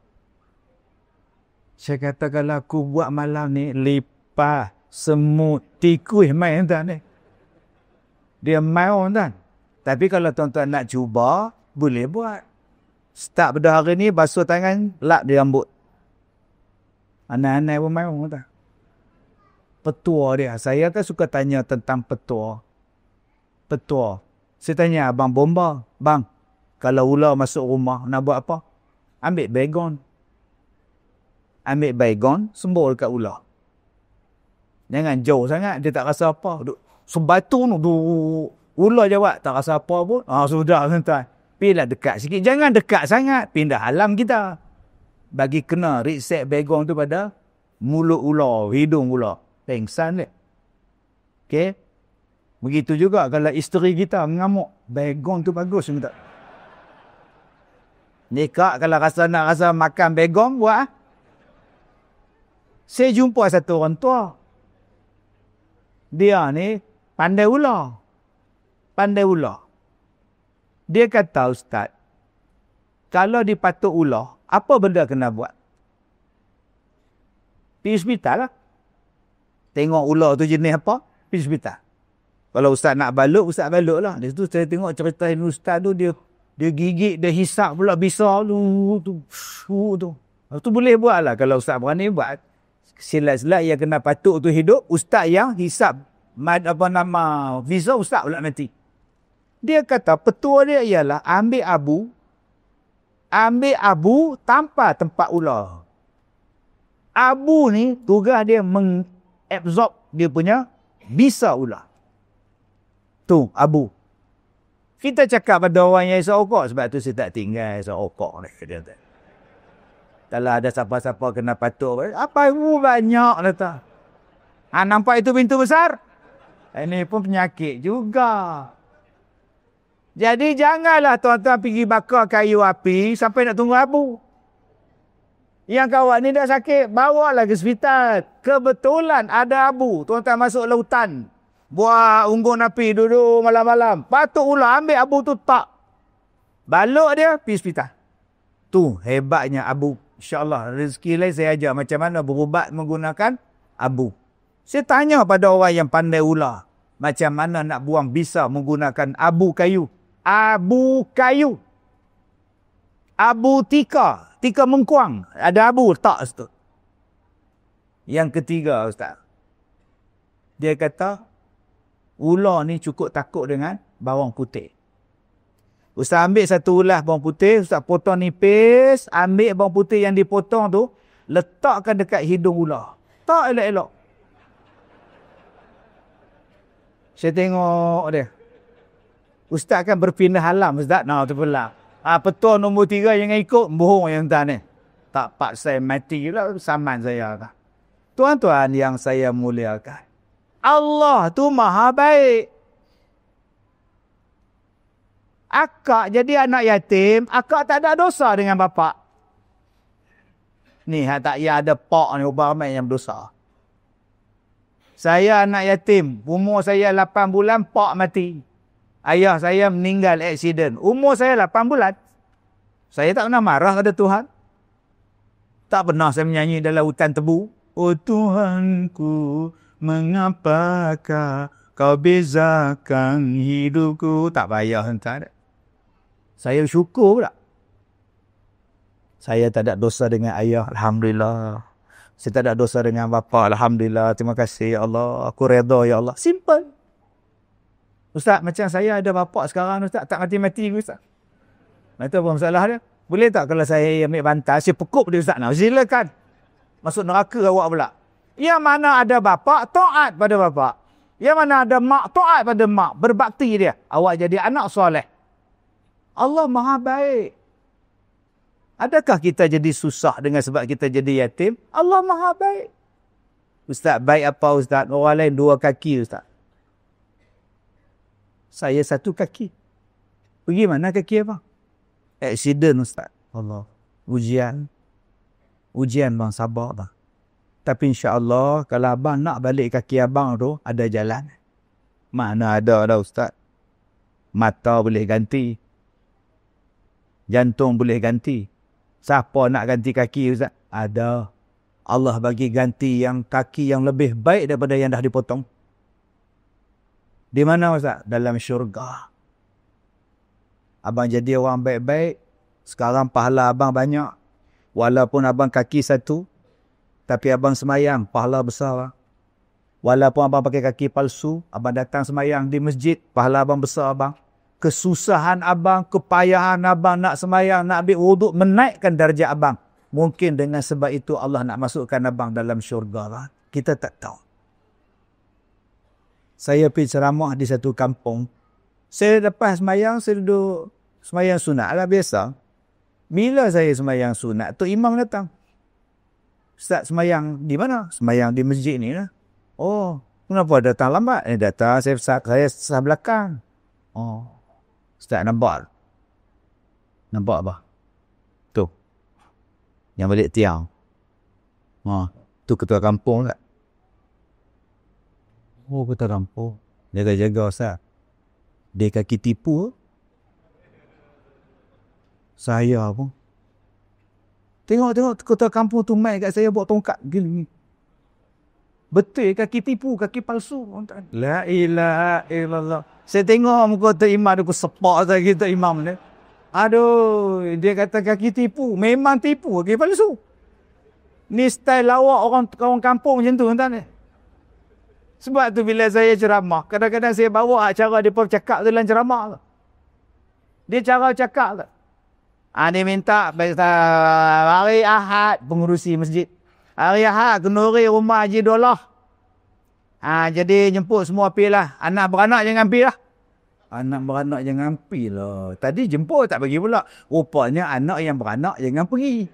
[SPEAKER 1] Saya kata kalau aku buat malam ni, lipas, semut, tikus main tuan ni. Dia main orang tuan. Tapi kalau tuan-tuan nak cuba, boleh buat. Start pada hari ni, basuh tangan, lap di rambut. Anak-anak pun main orang tuan. Petua dia. Saya kan suka tanya tentang petua. Petua. Saya tanya Abang Bomba. Bang, kalau ular masuk rumah, nak buat apa? Ambil baygon. Ambil baygon, sembur dekat ular. Jangan jauh sangat, dia tak rasa apa. Sebatu tu, ular jawab, tak rasa apa pun. Sudah tuan-tuan. Pergilah dekat sikit. Jangan dekat sangat. Pindah alam kita. Bagi kena reset baygon tu pada mulut ular, hidung ular. Pengsan dia. Okey? Begitu juga kalau isteri kita mengamuk. Baygon tu bagus. Minta. Nikah kalau nak rasa makan baygon, buat. Saya jumpa satu orang tua. Dia ni pandai ular. Pandai ular. Dia kata, Ustaz, kalau dipatuk ular, apa benda kena buat? Pergi hospital lah. Tengok ular tu jenis apa, pergi hospital. Kalau Ustaz nak balut, Ustaz balut lah. Dari situ saya tengok cerita Ustaz tu, dia gigit, dia hisap pula bisa tu. Tu boleh buat lah. Kalau Ustaz berani buat. Silat-silat yang kena patuk tu hidup, Ustaz yang hisap visa, Ustaz pula mati. Dia kata petua dia ialah ambil abu tanpa tempat ular. Abu ni tugas dia mengabsorb dia punya bisa ular. Tu abu. Kita cakap pada orang yang isap rokok, sebab tu saya tak tinggal isap rokok ni. Kalau ada siapa-siapa kena patuk, apa ibu banyak kata. Nampak itu pintu besar? Ini pun penyakit juga. Jadi janganlah tuan-tuan pergi bakar kayu api sampai nak tunggu abu. Yang kawan ni dah sakit, bawa lah ke hospital. Kebetulan ada abu. Tuan-tuan masuk lautan. Buat unggun api duduk malam-malam. Patuk ular, ambil abu tu tak. Balut dia, pergi hospital. Tu hebatnya abu. InsyaAllah rezeki lain saya ajar macam mana berubat menggunakan abu. Saya tanya pada orang yang pandai ular. Macam mana nak buang bisa menggunakan abu kayu. Abu kayu. Abu tika. Tika mengkuang. Ada abu tak situ. Yang ketiga Ustaz. Dia kata, ular ni cukup takut dengan bawang putih. Ustaz ambil satu ulas bawang putih, Ustaz potong nipis, ambil bawang putih yang dipotong tu, letakkan dekat hidung ular. Tak elok-elok. Saya tengok dia. Ustaz kan berpindah alam, Ustaz. Tu pula. Petua nombor 3 jangan ikut, bohong yang entah ni. Tak paksa mati lah, saman saya. Tuan-tuan yang saya muliakan. Allah tu maha baik. Akak jadi anak yatim, akak tak ada dosa dengan bapak. Ni tak ya ada pak ni, ramai yang berdosa. Saya anak yatim, umur saya 8 bulan, pak mati. Ayah saya meninggal aksiden. Umur saya 8 bulan. Saya tak pernah marah kepada Tuhan. Tak pernah saya menyanyi dalam hutan tebu. Oh Tuhanku, mengapakah kau bezakan hidupku? Tak payah entah. Saya syukur pula. Saya tak ada dosa dengan ayah. Alhamdulillah. Saya tak ada dosa dengan bapa. Alhamdulillah. Terima kasih ya Allah. Aku redha ya Allah. Simple. Ustaz, macam saya ada bapak sekarang, Ustaz. Tak mati-mati ke Ustaz? Itu apa masalah dia? Boleh tak kalau saya ambil bantal, saya pekuk dia Ustaz? Silakan. Masuk neraka awak pula. Yang mana ada bapa, taat pada bapa. Yang mana ada mak, taat pada mak. Berbakti dia. Awak jadi anak soleh. Allah Maha baik. Adakah kita jadi susah dengan sebab kita jadi yatim? Allah Maha baik. Ustaz, baik apa Ustaz? Orang lain 2 kaki Ustaz. Saya 1 kaki. Pergi mana kaki abang? Aksiden Ustaz. Allah. Ujian bang, sabar bang. Tapi insya-Allah kalau abang nak balik kaki abang tu, ada jalan. Mana ada dah Ustaz. Mata boleh ganti. Jantung boleh ganti. Siapa nak ganti kaki Ustaz? Ada. Allah bagi ganti yang kaki yang lebih baik daripada yang dah dipotong. Di mana Ustaz? Dalam syurga. Abang jadi orang baik-baik. Sekarang pahala abang banyak. Walaupun abang kaki 1. Tapi abang semayang, pahala besar. Bang. Walaupun abang pakai kaki palsu, abang datang semayang di masjid, pahala abang besar bang. Kesusahan abang, kepayahan abang nak semayang, nak ambil wuduk, menaikkan darjah abang. Mungkin dengan sebab itu Allah nak masukkan abang dalam syurga. Bang. Kita tak tahu. Saya pergi ceramah di satu kampung. Saya lepas semayang, saya duduk semayang sunat lah biasa. Bila saya semayang sunat, tu imam datang. Ustaz semayang di mana? Semayang di masjid ni lah. Oh, kenapa datang lambat? Datang saya sah belakang. Oh, Ustaz nampak? Nampak apa? Tu. Yang balik tiang. Tu ketua kampung tak? Oh, ketua kampung. Jaga-jaga Ustaz. Dia kaki tipu. Saya pun. Tengok ketua kampung tu mai kat saya buat tongkat gini. Betul kaki tipu, kaki palsu. La ilaha illallah. Saya tengok muka tu imam dia sepak saya kita imam ni. Aduh, dia kata kaki tipu. Memang tipu, kaki palsu. Ni style lawak orang kampung macam tu tuan ni. Sebab tu bila saya ceramah, kadang-kadang saya bawa cara dia cakap dalam ceramah. Dia cara cakap tak? Dia minta hari Ahad pengurusi masjid. Hari Ahad kenduri rumah Haji Dolah. Jadi jemput semua pergi lah. Anak beranak jangan pergi lah. Anak beranak jangan pergi lah. Tadi jemput tak pergi pula. Rupanya anak yang beranak jangan pergi.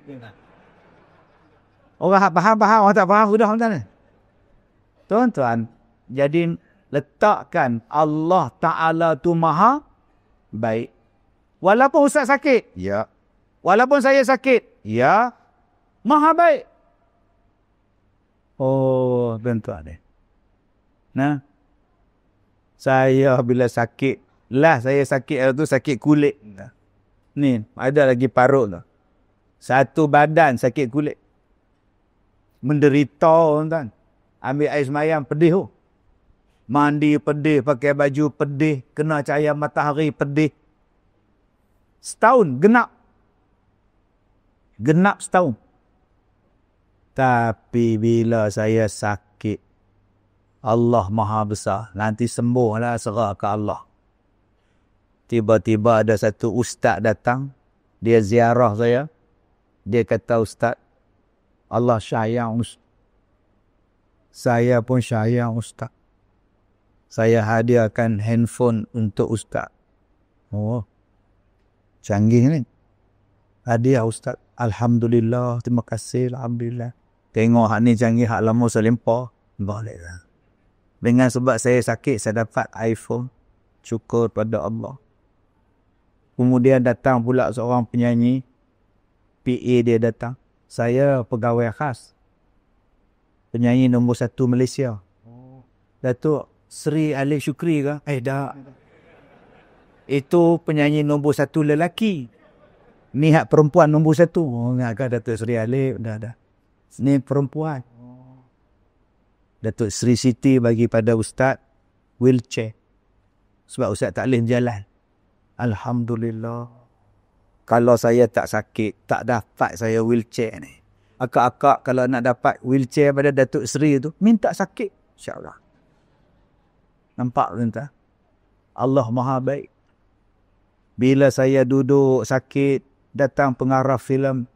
[SPEAKER 1] Orang faham, orang tak faham sudah tuan-tuan. Tuan-tuan, jadi letakkan Allah Ta'ala tu maha baik. Walaupun Ustaz sakit, ya. Walaupun saya sakit, ya. Maha baik. Oh, tuan-tuan ni. Nah. Saya bila sakit, saya sakit tu sakit kulit. Ni, ada lagi parut tu. Satu badan sakit kulit. Menderita tuan-tuan. Ambil air semayang pedih tu. Mandi pedih, pakai baju pedih, kena cahaya matahari pedih. Setahun, genap setahun. Tapi bila saya sakit, Allah Maha Besar, nanti sembuhlah, serah ke Allah. Tiba-tiba ada satu ustaz datang, dia ziarah saya. Dia kata, Ustaz, Allah sayang Ustaz. Saya pun sayang Ustaz. Saya hadiahkan handphone untuk Ustaz. Oh, canggih ni. Hadiah Ustaz. Alhamdulillah. Terima kasih. Alhamdulillah. Tengok hak ni canggih. Hak lama selimpah. Baliklah. Dengan sebab saya sakit, saya dapat iPhone. Syukur pada Allah. Kemudian datang pula seorang penyanyi. PA dia datang. Saya pegawai khas. Penyanyi nombor 1 Malaysia. Datuk Sri Alif Syukri ke? Dah. Itu penyanyi nombor 1 lelaki. Ni hak perempuan nombor 1. Oh, ingatkan Datuk Sri Alif. Dah. Ni perempuan. Datuk Sri Siti bagi pada Ustaz wheelchair. Sebab Ustaz tak boleh jalan. Alhamdulillah. Kalau saya tak sakit, tak dapat saya wheelchair ni. Akak-akak kalau nak dapat wheelchair pada Datuk Sri tu, minta sakit. InsyaAllah. Nampak tuan-tuan? Allah Maha baik. Bila saya duduk sakit, datang pengarah filem,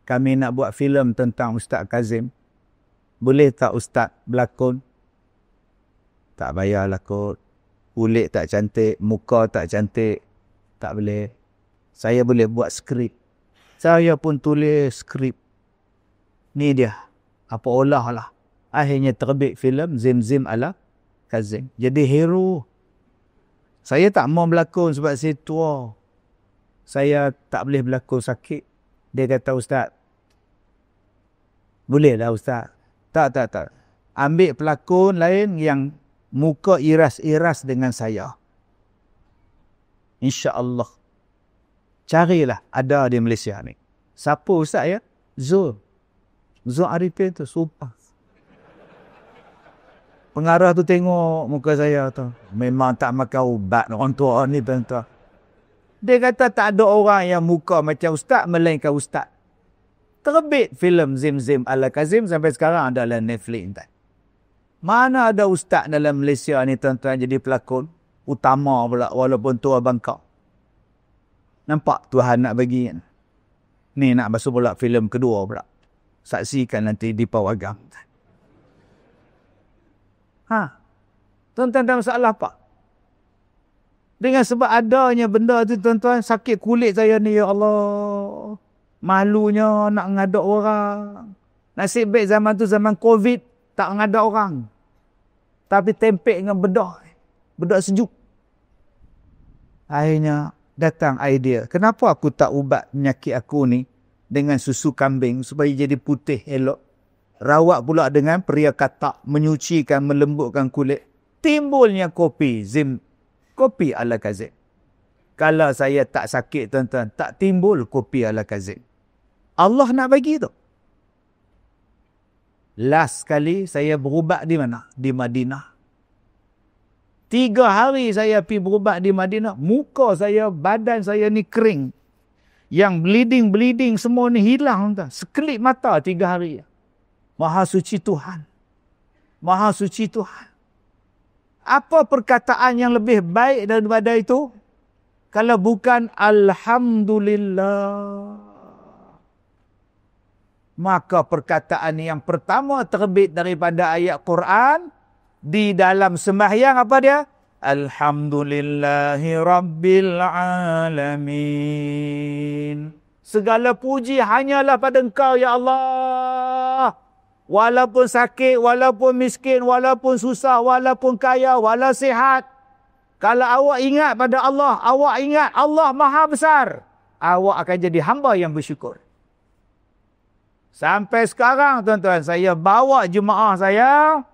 [SPEAKER 1] kami nak buat filem tentang Ustaz Kazim. Boleh tak Ustaz berlakon? Tak payahlah kot. Kulit tak cantik, muka tak cantik. Tak boleh. Saya boleh buat skrip. Saya pun tulis skrip. Ni dia. Apa olah lah. Akhirnya terbit filem Zim ala Kazim. Jadi hero. Saya tak mau berlakon sebab saya tua. Saya tak boleh berlakon sakit. Dia kata, Ustaz, boleh lah Ustaz. Tak. Ambil pelakon lain yang muka iras-iras dengan saya. InsyaAllah. Carilah, ada di Malaysia ni. Siapa Ustaz ya? Zul Arifin tu, sumpah. Pengarah tu tengok muka saya tu. Memang tak makan ubat orang tua ni tuan-tuan. Dia kata tak ada orang yang muka macam Ustaz melainkan Ustaz. Terbit filem Zim ala Kazim sampai sekarang ada dalam Netflix. Mana ada Ustaz dalam Malaysia ni tuan-tuan jadi pelakon utama pula walaupun tua bangka. Nampak Tuhan nak bagi kan? Ni nak masuk pula filem kedua pula. Saksikan nanti di Pawagam. Tuan-tuan tak masalah apa? Dengan sebab adanya benda tu tuan-tuan, sakit kulit saya ni, ya Allah. Malunya nak ngadak orang. Nasib baik zaman tu zaman COVID, tak ngadak orang. Tapi tempek dengan bedak sejuk. Akhirnya datang idea, kenapa aku tak ubat penyakit aku ni dengan susu kambing supaya jadi putih elok. Rawat pula dengan peria katak, menyucikan, melembutkan kulit. Timbulnya kopi ala Kazim. Kalau saya tak sakit tuan-tuan, tak timbul kopi ala Kazim. Allah nak bagi tu. Last kali saya berubat di mana? Di Madinah. 3 hari saya pergi berubat di Madinah. Muka saya, badan saya ni kering. Yang bleeding semua ni hilang tuan. Sekelip mata 3 hari. Maha suci Tuhan. Maha suci Tuhan. Apa perkataan yang lebih baik daripada itu? Kalau bukan Alhamdulillah. Maka perkataan yang pertama terbit daripada ayat Quran di dalam sembahyang apa dia? Alhamdulillahi Rabbil Alamin. Segala puji hanyalah pada Engkau ya Allah. Walaupun sakit, walaupun miskin, walaupun susah, walaupun kaya, walau sihat. Kalau awak ingat pada Allah, awak ingat Allah Maha Besar, awak akan jadi hamba yang bersyukur. Sampai sekarang tuan-tuan, saya bawa jemaah saya,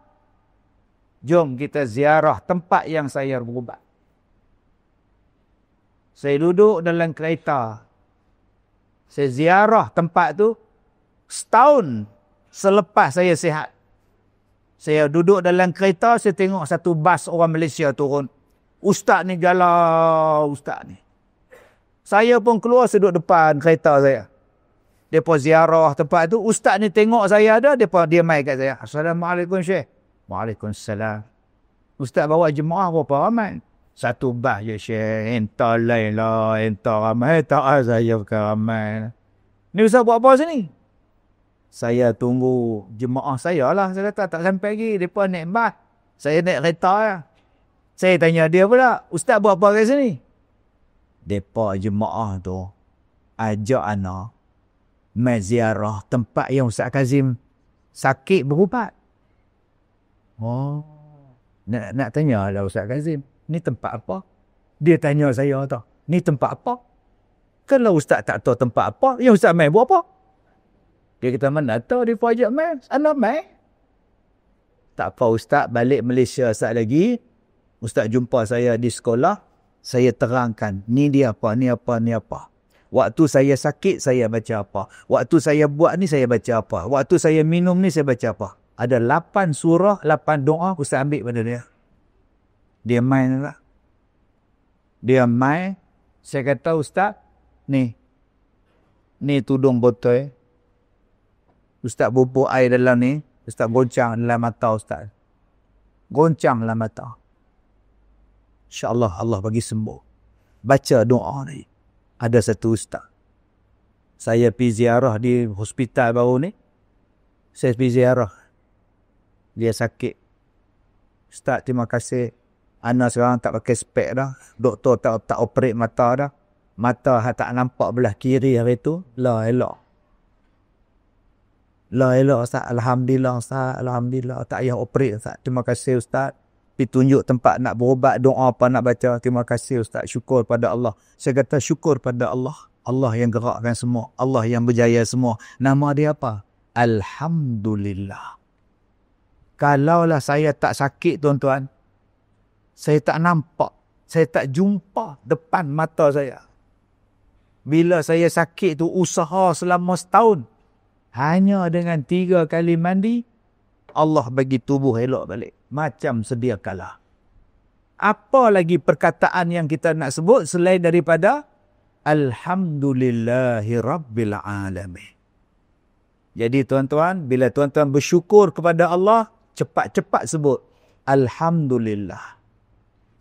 [SPEAKER 1] jom kita ziarah tempat yang saya berubat. Saya duduk dalam kereta. Saya ziarah tempat tu setahun selepas saya sihat. Saya duduk dalam kereta, saya tengok satu bas orang Malaysia turun. Ustaz ni galau, ustaz ni. Saya pun keluar, saya duduk depan kereta saya. Depa ziarah tempat tu, ustaz ni tengok saya ada, dia mai kat saya. Assalamualaikum Syekh. Waalaikumsalam. Ustaz bawa jemaah berapa ramai? Satu bas je Syekh. Entah lain lah, entah ramai. Tak saya bukan ramai. Ni ustaz buat apa sini? Saya tunggu jemaah saya lah. Saya kata tak sampai lagi. Mereka naik bas. Saya naik kereta lah. Saya tanya dia pula, ustaz buat apa kat sini? Mereka jemaah tu ajak anak mai ziarah tempat yang Ustaz Kazim sakit berubat. Oh, nak tanya lah Ustaz Kazim, ni tempat apa? Dia tanya saya tu, ni tempat apa? Kalau Ustaz tak tahu tempat apa, yang Ustaz mai buat apa? Dia kata, mana tahu dia ajak mai, sana mai. Tak apa Ustaz, balik Malaysia saat lagi, Ustaz jumpa saya di sekolah, saya terangkan, ni dia apa, ni apa, ni apa. Waktu saya sakit, saya baca apa. Waktu saya buat ni, saya baca apa. Waktu saya minum ni, saya baca apa. Ada 8 surah, 8 doa, Ustaz ambil pada dia. Dia main lah. Dia main. Saya kata, Ustaz, ni tudung botol. Ustaz bubuk air dalam ni. Ustaz goncang dalam mata Ustaz. Goncang dalam mata. InsyaAllah Allah bagi sembuh. Baca doa ni. Ada satu ustaz. Saya pergi ziarah di hospital baru ni. Saya pergi ziarah. Dia sakit. Ustaz, terima kasih. Ana sekarang tak pakai spek dah. Doktor tak operate mata dah. Mata tak nampak belah kiri hari tu. La elok. La elok Ustaz. Alhamdulillah Ustaz. Alhamdulillah. Tak payah operate Ustaz. Terima kasih Ustaz. Pergi tunjuk tempat nak berubat. Doa apa nak baca. Terima kasih Ustaz. Syukur pada Allah. Saya kata syukur pada Allah. Allah yang gerakkan semua. Allah yang berjaya semua. Nama dia apa? Alhamdulillah. Kalaulah saya tak sakit tuan-tuan. Saya tak nampak. Saya tak jumpa depan mata saya. Bila saya sakit tu usaha selama setahun. Hanya dengan 3 kali mandi. Allah bagi tubuh elok balik. Macam sedia kala. Apa lagi perkataan yang kita nak sebut selain daripada Alhamdulillahi Rabbil Alamin. Jadi tuan-tuan, bila tuan-tuan bersyukur kepada Allah, cepat-cepat sebut Alhamdulillah.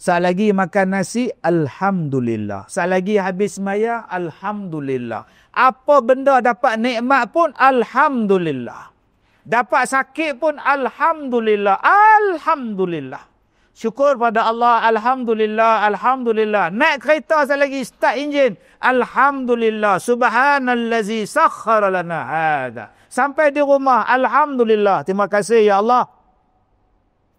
[SPEAKER 1] Saat lagi makan nasi, Alhamdulillah. Saat lagi habis semaya, Alhamdulillah. Apa benda dapat nikmat pun, Alhamdulillah. Dapat sakit pun, Alhamdulillah. Alhamdulillah. Syukur pada Allah, Alhamdulillah, Alhamdulillah. Naik kereta sekali lagi, start enjin. Alhamdulillah, subhanallazi sakhkhara lana hadha. Sampai di rumah, Alhamdulillah. Terima kasih ya Allah.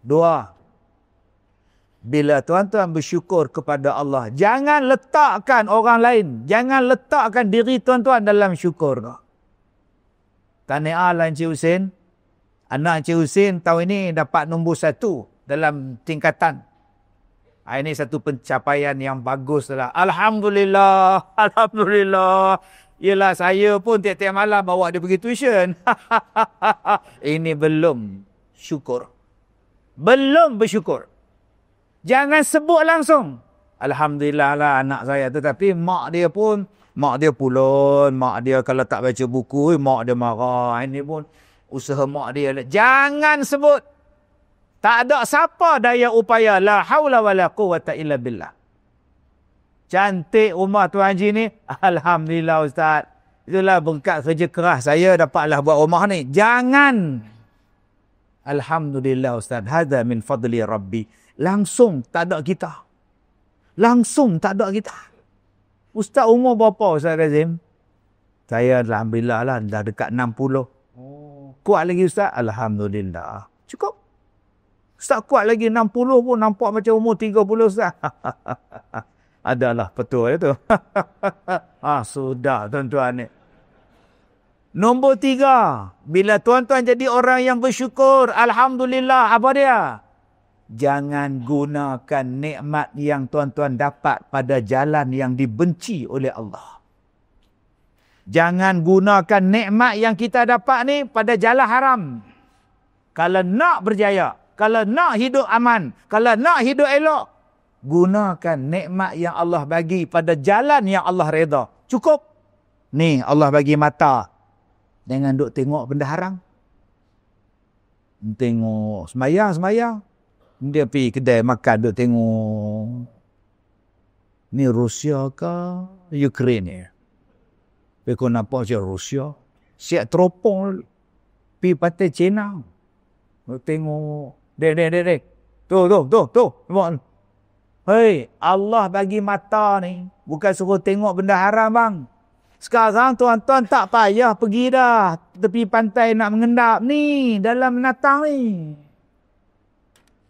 [SPEAKER 1] 2. Bila tuan-tuan bersyukur kepada Allah, jangan letakkan orang lain. Jangan letakkan diri tuan-tuan dalam syukur. Tahniah lah Encik Husin. Anak Encik Husin tahun ini dapat nombor 1 dalam tingkatan. Ini satu pencapaian yang bagus lah. Alhamdulillah. Alhamdulillah. Yelah, saya pun tiap-tiap malam bawa dia pergi tuition. Ini belum syukur. Belum bersyukur. Jangan sebut langsung. Alhamdulillah lah anak saya. Tetapi mak dia pun, mak dia pulun. Mak dia kalau tak baca buku, mak dia marah. Ini pun usaha mak dia. Jangan sebut. Tak ada siapa daya upaya. La hawla wa la quwwata illa billah. Cantik rumah Tuan Haji ni. Alhamdulillah Ustaz. Itulah berkat kerja keras saya dapatlah buat rumah ni. Jangan. Alhamdulillah Ustaz. Hadha min fadli Rabbi. Langsung tak ada kita. Langsung tak ada kita. Ustaz umur berapa Ustaz Kazim? Saya Alhamdulillah lah. Dah dekat 60. Kuat lagi Ustaz? Alhamdulillah. Cukup. Ustaz kuat lagi 60 pun nampak macam umur 30 Ustaz. Adalah betul itu. Sudah tuan-tuan ni. Nombor 3. Bila tuan-tuan jadi orang yang bersyukur. Alhamdulillah. Apa dia? Jangan gunakan nikmat yang tuan-tuan dapat pada jalan yang dibenci oleh Allah. Jangan gunakan nikmat yang kita dapat ni pada jalan haram. Kalau nak berjaya, kalau nak hidup aman, kalau nak hidup elok, gunakan nikmat yang Allah bagi pada jalan yang Allah redha. Cukup. Ni Allah bagi mata. Jangan duk tengok benda haram. Tengok semayang. Dia pergi kedai makan, duk tengok. Ni Rusia ke Ukraine ni? Pergi kau nampak macam Rusia. Siap teropong. Pergi pantai China. Duk tengok. Dek. Tu. Hei, Allah bagi mata ni. Bukan suruh tengok benda haram bang. Sekarang tuan-tuan tak payah pergi dah. Tepi pantai nak mengendap ni. Dalam menatang ni.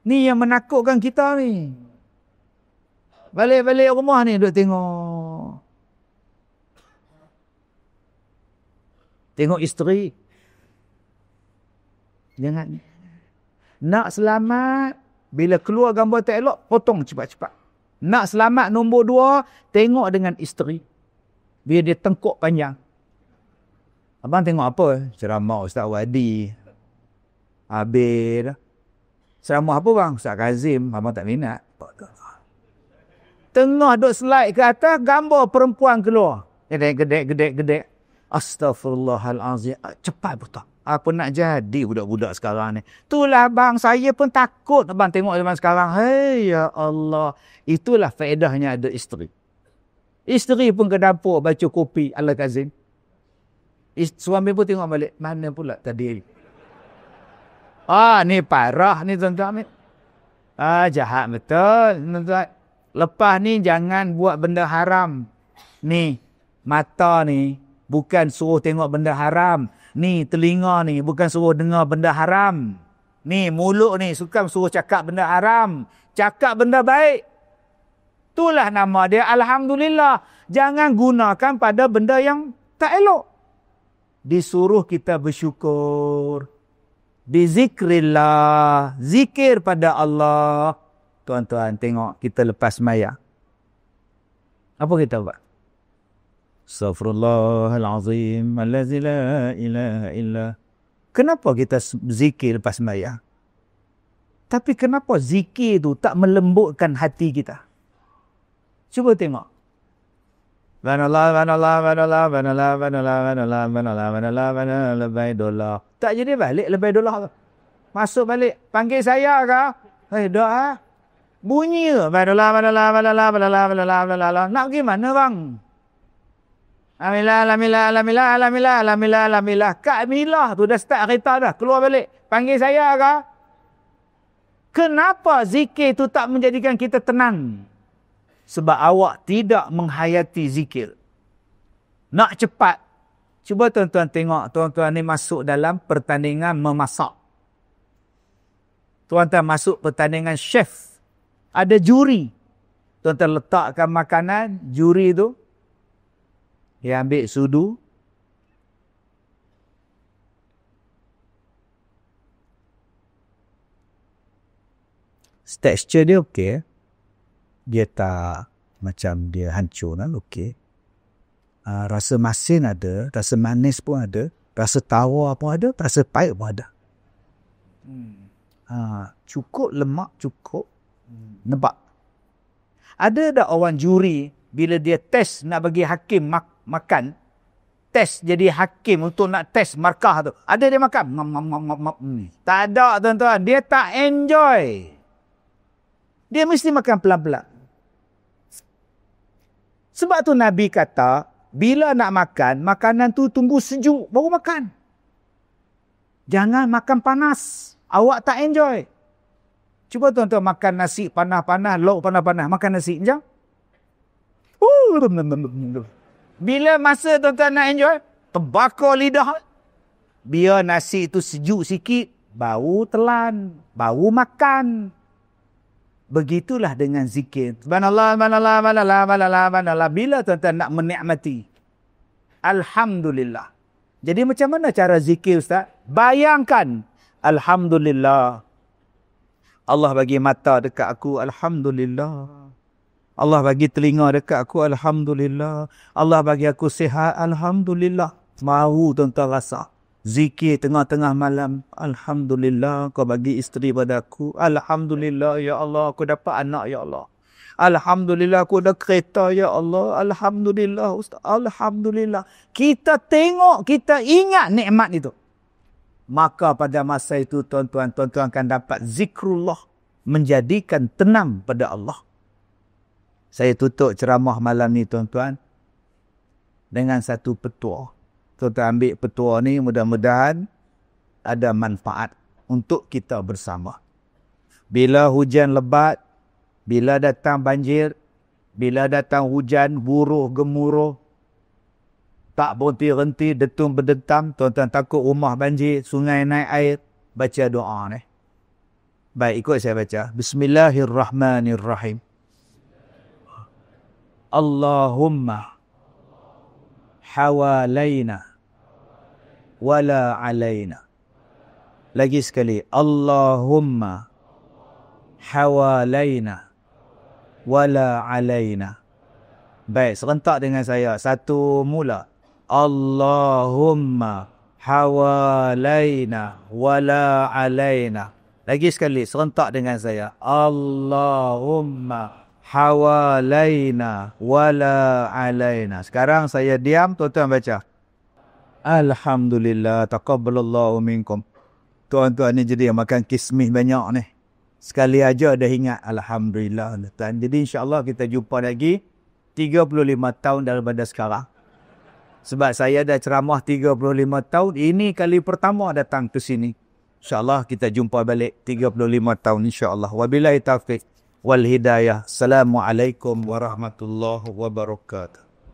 [SPEAKER 1] Ni yang menakutkan kita ni. Balik-balik rumah ni duk tengok. Tengok isteri. Jangan. Nak selamat. Bila keluar gambar tak elok, potong cepat-cepat. Nak selamat nombor 2, tengok dengan isteri. Bila dia tengkuk panjang. Abang tengok apa? Ceramah Ustaz Wadi. Habis dah. Ceramah apa bang? Ustaz Kazim. Abang tak minat. Tengah duk slide ke atas, gambar perempuan keluar. Gedek. Astaghfirullahalazim. Cepat betul. Apa nak jadi budak-budak sekarang ni? Itulah bang, saya pun takut abang tengok zaman sekarang. Hei ya Allah. Itulah faedahnya ada isteri. Isteri pun ke dapur baca kopi ala Kazim. Suami pun tengok balik. Mana pula tadi? Ni parah ni tuan-tuan ni. Jahat betul tuan-tuan. Lepas ni jangan buat benda haram. Ni, mata ni bukan suruh tengok benda haram. Ni, telinga ni bukan suruh dengar benda haram. Ni, mulut ni suka suruh cakap benda haram. Cakap benda baik. Itulah nama dia Alhamdulillah. Jangan gunakan pada benda yang tak elok. Disuruh kita bersyukur. Bizikrillah. Zikir pada Allah. Tuan-tuan tengok kita lepas maya. Apa kita buat? Astaghfirullahalazim. Allazi la ilaha illa. Kenapa kita zikir lepas maya? Tapi kenapa zikir tu tak melembutkan hati kita? Cuba tengok. Tak jadi balik lebih dolar. Masuk balik. Panggil saya ke? Doa. Bunyi ke? Nak pergi mana bang? Alhamdulillah. Kak Milah tu dah start kereta dah. Keluar balik. Panggil saya ke? Kenapa zikir tu tak menjadikan kita tenang? Sebab awak tidak menghayati zikir. Nak cepat. Cuba tuan-tuan tengok. Tuan-tuan ni masuk dalam pertandingan memasak. Tuan-tuan masuk pertandingan chef. Ada juri. Tuan-tuan letakkan makanan. Juri tu. Dia ambil sudu. Tekstur dia okey. Dia tak macam dia hancur lah, okey. Rasa masin ada, rasa manis pun ada, rasa tawar pun ada, rasa pahit pun ada. Cukup lemak, cukup nebak. Ada tak orang juri bila dia test nak bagi hakim makan, test jadi hakim untuk nak test markah tu. Ada dia makan. Tak ada tuan-tuan, dia tak enjoy. Dia mesti makan pelan-pelan. Sebab tu Nabi kata, bila nak makan, makanan tu tunggu sejuk, baru makan. Jangan makan panas. Awak tak enjoy. Cuba tuan-tuan makan nasi panas-panas, lauk panas-panas, makan nasi. Macam? Bila masa tuan-tuan nak enjoy, terbakar lidah. Biar nasi itu sejuk sikit, baru telan, baru makan. Begitulah dengan zikir. Subhanallah. Bila tuan-tuan nak menikmati. Alhamdulillah. Jadi macam mana cara zikir Ustaz? Bayangkan. Alhamdulillah. Allah bagi mata dekat aku. Alhamdulillah. Allah bagi telinga dekat aku. Alhamdulillah. Allah bagi aku sihat. Alhamdulillah. Mahu tuan-tuan rasa. Zikir tengah-tengah malam. Alhamdulillah kau bagi isteri pada aku. Alhamdulillah ya Allah aku dapat anak ya Allah. Alhamdulillah aku ada kereta ya Allah. Alhamdulillah Ustaz. Alhamdulillah. Kita tengok, kita ingat nikmat itu. Maka pada masa itu tuan-tuan akan dapat zikrullah. Menjadikan tenang pada Allah. Saya tutup ceramah malam ni tuan-tuan. Dengan satu petua. Tuan-tuan ambil petua ni mudah-mudahan ada manfaat untuk kita bersama. Bila hujan lebat, bila datang banjir, bila datang hujan buruh gemuruh, tak berhenti-henti, detung berdentam, tuan-tuan takut rumah banjir, sungai naik air, baca doa ni. Baik, ikut saya baca. Bismillahirrahmanirrahim. Allahumma hawalaina wala alaina. Lagi sekali. Allahumma hawalaina wala alaina. Baik, serentak dengan saya. Satu mula. Allahumma hawalaina wala alaina. Lagi sekali, serentak dengan saya. Allahumma hawalaina wala alaina. Sekarang saya diam, tuan-tuan baca. Alhamdulillah, taqabbalallahu minkum. Tuan-tuan ni jadi yang makan kismis banyak ni. Sekali aja dah ingat Alhamdulillah. Tuan. Jadi insyaAllah kita jumpa lagi 35 tahun daripada sekarang. Sebab saya dah ceramah 35 tahun. Ini kali pertama datang ke sini. InsyaAllah kita jumpa balik 35 tahun insyaAllah. Wabillahi taufiq wal hidayah. Assalamualaikum warahmatullahi wabarakatuh.